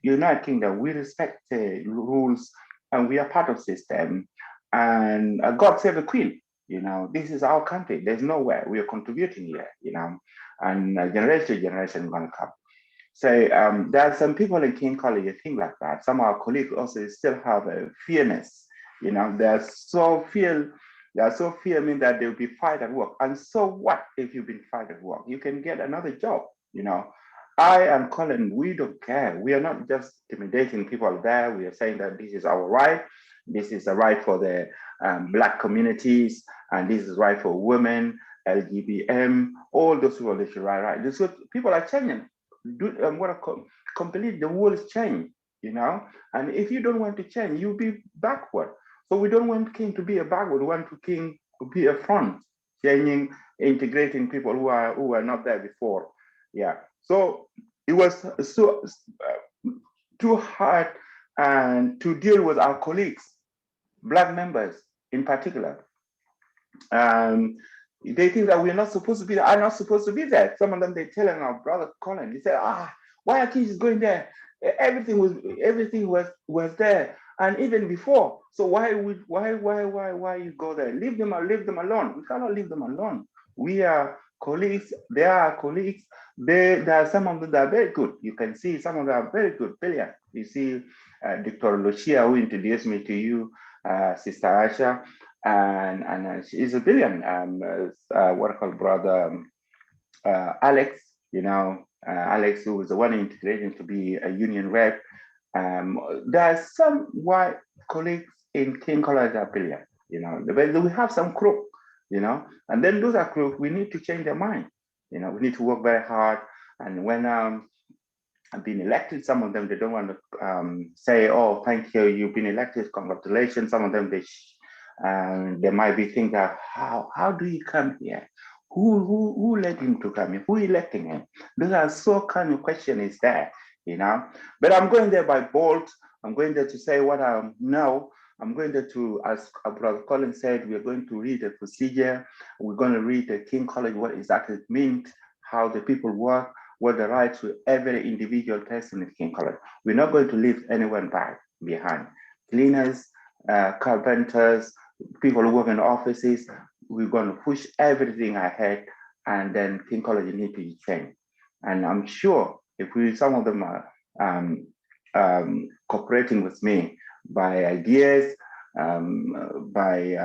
we respect the rules and we are part of system. And God save the Queen. This is our country. There's nowhere we are contributing here. And generation to generation going to come. So there are some people in King College who think like that. Some of our colleagues also still have a fearness. They're so fear that they'll be fired at work. And so what if you've been fired at work? You can get another job. I and Colin, we don't care. We are not just intimidating people there. We are saying that this is our right. This is a right for the Black communities, and this is right for women, LGBTM, all those people, they should right. This people are changing. Completely, the world is changing, and if you don't want to change, you'll be backward. So we don't want King to be a backward. We want King to be a front, changing, integrating people who are not there before. Yeah. So it was so too hard and to deal with our colleagues, Black members in particular. They think that we're not supposed to be there, are not supposed to be there. Some of them, they telling our brother Colin, they said, why are kids going there? Everything was there. And even before, so why you go there? Leave them alone. We cannot leave them alone. We are colleagues, they are colleagues. There are some of them that are very good. You can see some of them are very good, brilliant. You see Dr. Lucia, who introduced me to you, Sister Asha, and she's a brilliant, what I call brother Alex, Alex, who was the one integrated to be a union rep. There are some white colleagues in King College that are brilliant, but we have some crook, and then those are crook, we need to change their mind. We need to work very hard. And when I've been elected, some of them, they don't want to say, oh, thank you, you've been elected, congratulations. Some of them, they might be thinking, how do you come here? Who let him to come here? Who electing him? Those are so kind of question is there, But I'm going there by bold. I'm going there to say what I know. I'm going there to, as Brother Colin said, we're going to read the procedure. We're going to read the King College, what exactly it means, how the people work, what the rights to every individual person in King College. We're not going to leave anyone back behind. Cleaners, carpenters, people who work in offices, we're going to push everything ahead, and then King College need to change. And I'm sure if some of them are cooperating with me by ideas, by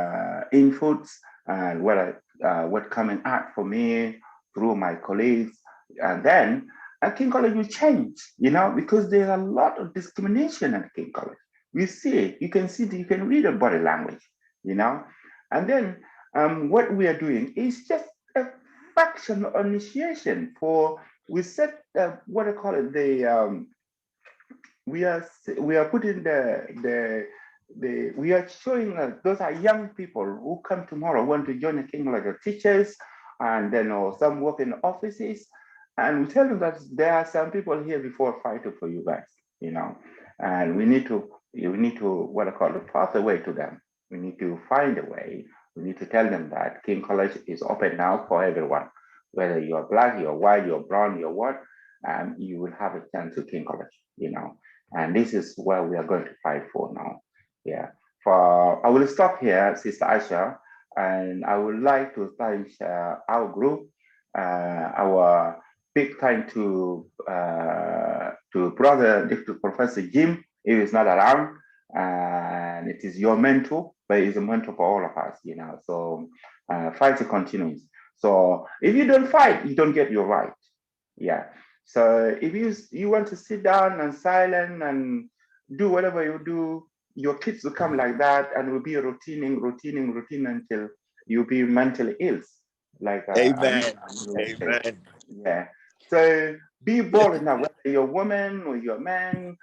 inputs, and what coming out for me through my colleagues, and then King College will change, because there's a lot of discrimination at King College. You see it, you can read the body language, and then what we are doing is just a fraction of initiation for, we set what I call it, we are putting we are showing those are young people who come tomorrow, want to join the King College, like teachers, and then some work in offices, and we tell them that there are some people here before fighting for you guys, and we need to what I call it, path a way to them. We need to find a way. We need to tell them that King College is open now for everyone, whether you're Black, you're white, you're brown, you're what, you will have a chance to King College, and this is what we are going to fight for now. Yeah. I will stop here, Sister Asha, and I would like to thank our group, our big thank to Brother Professor Jim. He is not around, and it is your mentor, but it's a mentor for all of us, So fight continues. So if you don't fight, you don't get your right. Yeah. So if you want to sit down and silent and do whatever you do, your kids will come like that and will be routine until you'll be mentally ill. Like Amen. Amira said. Amen. Yeah. So be bold enough, whether you're a woman or you're a man.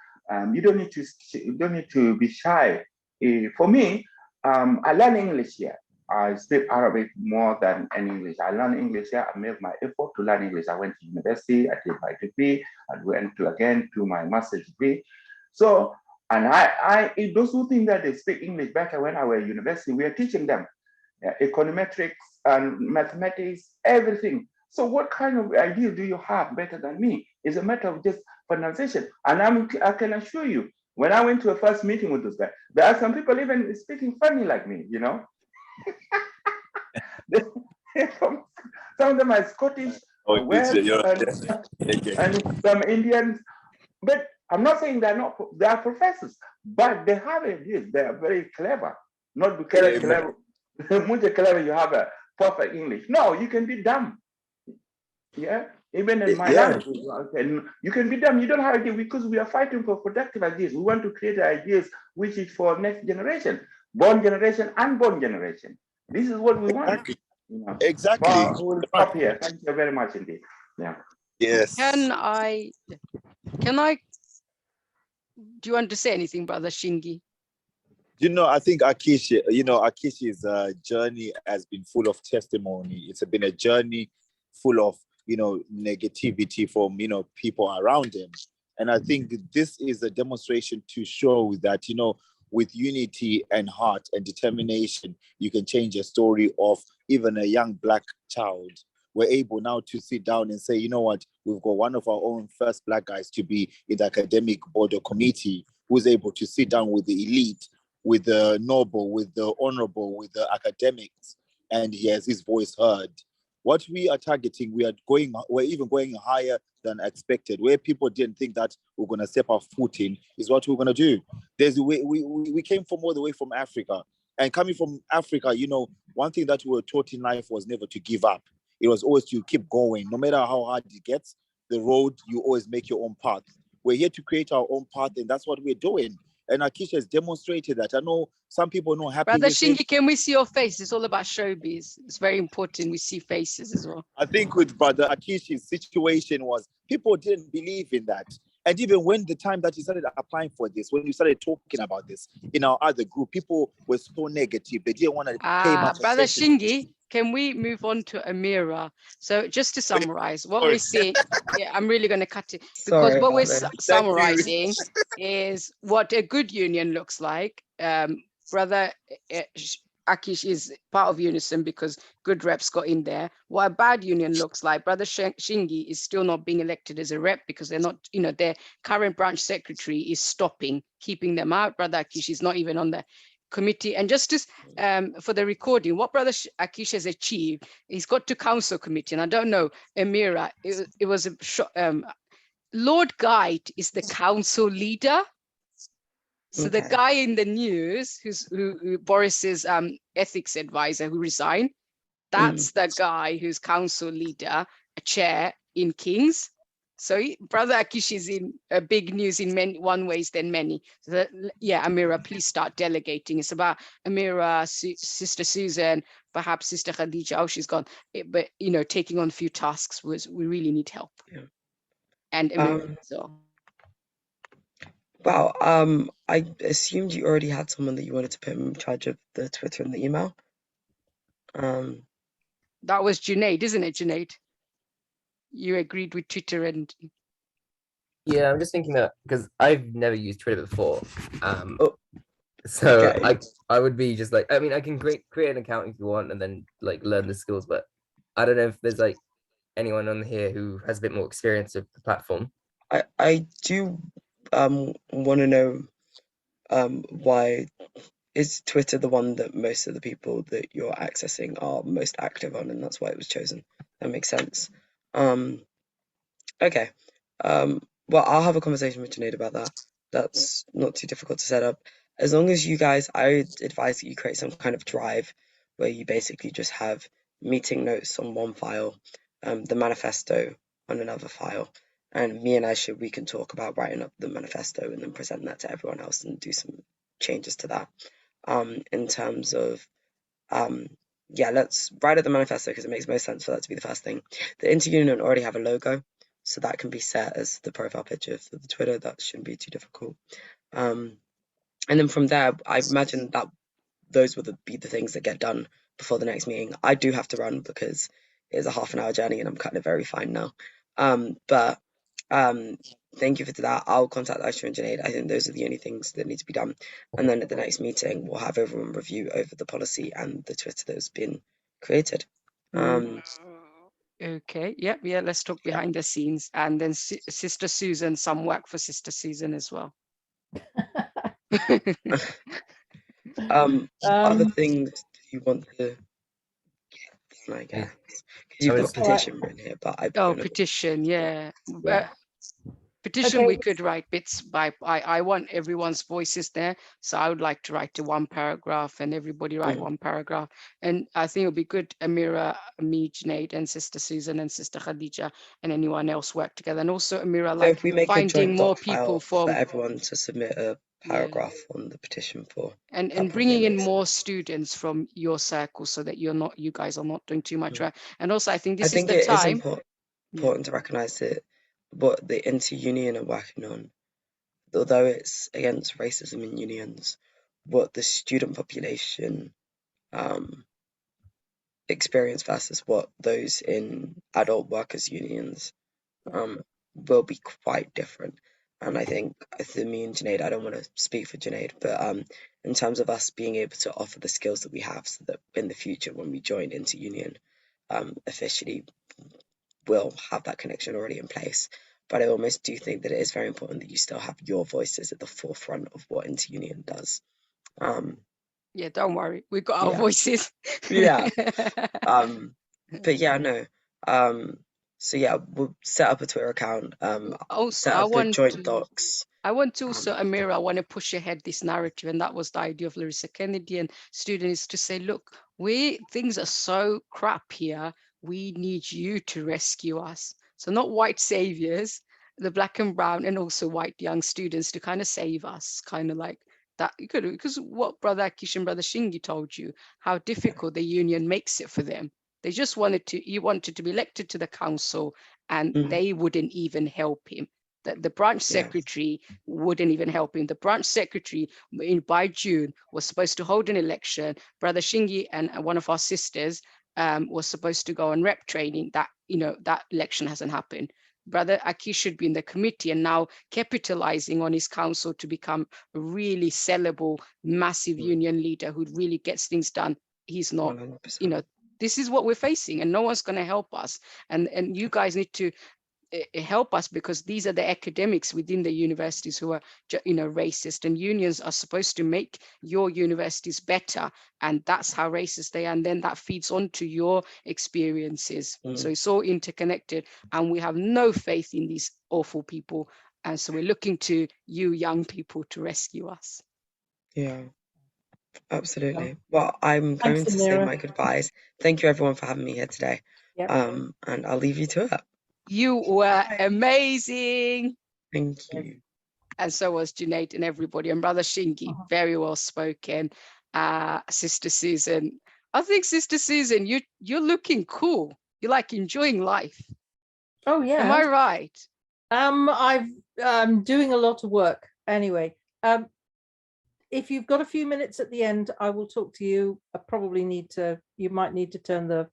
You don't need to be shy. For me, I learn English here. I speak Arabic more than any English. I learn English here. I made my effort to learn English. I went to university. I did my degree. I went to again to my master's degree. So, and those who think that they speak English better when I was at university, we are teaching them econometrics and mathematics, everything. So what kind of idea do you have better than me? It's a matter of just pronunciation. And I can assure you, when I went to a first meeting with those guys, there are some people even speaking funny like me, you know? Some of them are Scottish, Welsh, and some Indians. But I'm not saying they are professors, but they have ideas. They are very clever. Not because clever, much clever, you have a perfect English. No, you can be dumb. Yeah, even in my language, you can be dumb. You don't have ideas because we are fighting for productive ideas. We want to create ideas which is for next generation, born generation, unborn generation. This is what we want. Exactly. You know? Exactly. Well, we'll stop here. Thank you very much indeed. Yeah. Yes. Can I? Do you want to say anything, Brother Shingi? You know, I think Akishi's journey has been full of testimony. It's been a journey full of, negativity from, people around him. And I think this is a demonstration to show that, with unity and heart and determination, you can change a story of even a young Black child. We're able now to sit down and say, you know what, we've got one of our own first Black guys to be in the academic board or committee who's able to sit down with the elite, with the noble, with the honorable, with the academics, and he has his voice heard. What we are targeting, we're even going higher than expected. Where people didn't think that we're going to step our foot in is what we're going to do. We came from all the way from Africa. And coming from Africa, one thing that we were taught in life was never to give up. It was always to keep going. No matter how hard it gets, the road, you always make your own path. We're here to create our own path, and that's what we're doing. And Akisha has demonstrated that. I know some people are not happy. Brother Shingi, can we see your face? It's all about showbiz. It's very important we see faces as well. I think with Brother Akishi's situation was people didn't believe in that. And even when the time that he started applying for this, when we started talking about this in our other group, people were so negative. They didn't want to pay much Brother attention. Shingi, can we move on to Amira? So just to summarize, what we're seeing, I'm really going to cut it because what we're summarizing is what a good union looks like. Brother Akish is part of Unison because good reps got in there. What a bad union looks like, Brother Shingi is still not being elected as a rep because they're not, their current branch secretary is keeping them out. Brother Akish is not even on the committee. And just for the recording, what Brother Akish has achieved, he's got to council committee. And I don't know, Amira, it was Lord Guide is the council leader. So the guy in the news, who Boris's ethics advisor who resigned, that's the guy who's council leader, a chair in King's. So Brother Akish is in big news in one ways than many. So Amira, please start delegating. It's about Amira, Sister Susan, perhaps Sister Khadija. Oh, she's gone. But taking on a few tasks we really need help. Yeah. And Amira, Wow, I assumed you already had someone that you wanted to put in charge of the Twitter and the email. That was Junayd, isn't it, Junayd? You agreed with Twitter and... Yeah, I'm just thinking that because I've never used Twitter before. So okay. I would be just like, I mean, I can create an account if you want and then like learn the skills, but I don't know if there's like anyone on here who has a bit more experience with the platform. I do want to know why is Twitter the one that most of the people that you're accessing are most active on, and that's why it was chosen. That makes sense. Okay. Well, I'll have a conversation with Junayd about that. That's not too difficult to set up. As long as you guys, I advise that you create some kind of drive where you basically just have meeting notes on one file, the manifesto on another file. And me and Aisha, we can talk about writing up the manifesto and then present that to everyone else and do some changes to that. In terms of, yeah, let's write up the manifesto because it makes most sense for that to be the first thing. The Interunion already have a logo, so that can be set as the profile picture for the Twitter. That shouldn't be too difficult. And then from there, I imagine that those would be the things that get done before the next meeting. I do have to run because it's a half-an-hour journey and I'm kind of very fine now. But thank you for that. I'll contact Aisha and Junayd. I think those are the only things that need to be done. And then at the next meeting, we'll have everyone review over the policy and the Twitter that's been created. Okay, yeah, let's talk behind the scenes. And then Sister Susan, some work for Sister Susan as well. Other things you want to get done, I guess. Because you've got petition written here, but I don't know. Petition, yeah. Yeah. Petition, Okay. we could write bits by, I want everyone's voices there. So I would like to write one paragraph and everybody write one paragraph. And I think it would be good, Amira, me, Junayd, and Sister Susan and Sister Khadija and anyone else work together. And also Amira, So like if we make a finding joint more doc file people for from everyone to submit a paragraph on the petition for. and probably bringing in makes more students from your circle so that you guys are not doing too much work. And also I think I this think is the it is time. important to recognise that what the Interunion are working on, although it's against racism in unions, what the student population experience versus what those in adult workers unions will be quite different. And I think for me and Junayd, I don't want to speak for Junayd, but in terms of us being able to offer the skills that we have so that in the future when we join Interunion officially, we'll have that connection already in place. But I almost do think that it is very important that you still have your voices at the forefront of what Interunion does. Yeah, don't worry, we got our voices. Yeah. But yeah, no. So yeah, we'll set up a Twitter account. Also, set up the joint docs. I want to also, Amira, I want to push ahead this narrative, and that was the idea of Larissa Kennedy and students to say, look, things are so crap here. We need you to rescue us. So not white saviors, the black and brown, and also white young students to kind of save us, kind of like that. You could, because what Brother Akish and Brother Shingi told you, how difficult the union makes it for them. They just wanted to be elected to the council, and they wouldn't even help him. The branch secretary wouldn't even help him. The branch secretary by June was supposed to hold an election. Brother Shingi and one of our sisters was supposed to go on rep training. That election hasn't happened. Brother Aki should be in the committee and now capitalizing on his council to become a really sellable, massive union leader who really gets things done. He's not, 100%. This is what we're facing and no one's going to help us. And you guys need to help us, because these are the academics within the universities who are racist, and unions are supposed to make your universities better, and that's how racist they are, and then that feeds onto your experiences. So it's all interconnected, and we have no faith in these awful people, and so we're looking to you young people to rescue us. Yeah, absolutely. Well, I'm going to say my goodbyes. Thank you everyone for having me here today. And I'll leave you to it. You were amazing. Thank you. And so was Junayd and everybody. And Brother Shingi, very well spoken. Sister Susan, I think Sister Susan, you're looking cool. You're like enjoying life. Oh yeah. Am I right? I'm doing a lot of work anyway. If you've got a few minutes at the end, I will talk to you. You might need to turn the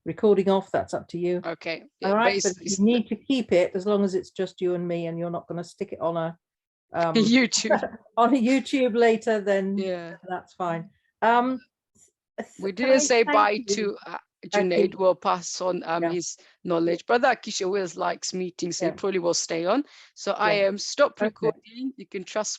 recording off. That's up to you. Okay. All right, but you need to keep it as long as it's just you and me, and you're not going to stick it on a YouTube on a YouTube later. Then that's fine. We didn't say bye to Junayd. Will pass on his knowledge. Brother Akish always likes meetings, so he probably will stay on. So I am stop recording. You can trust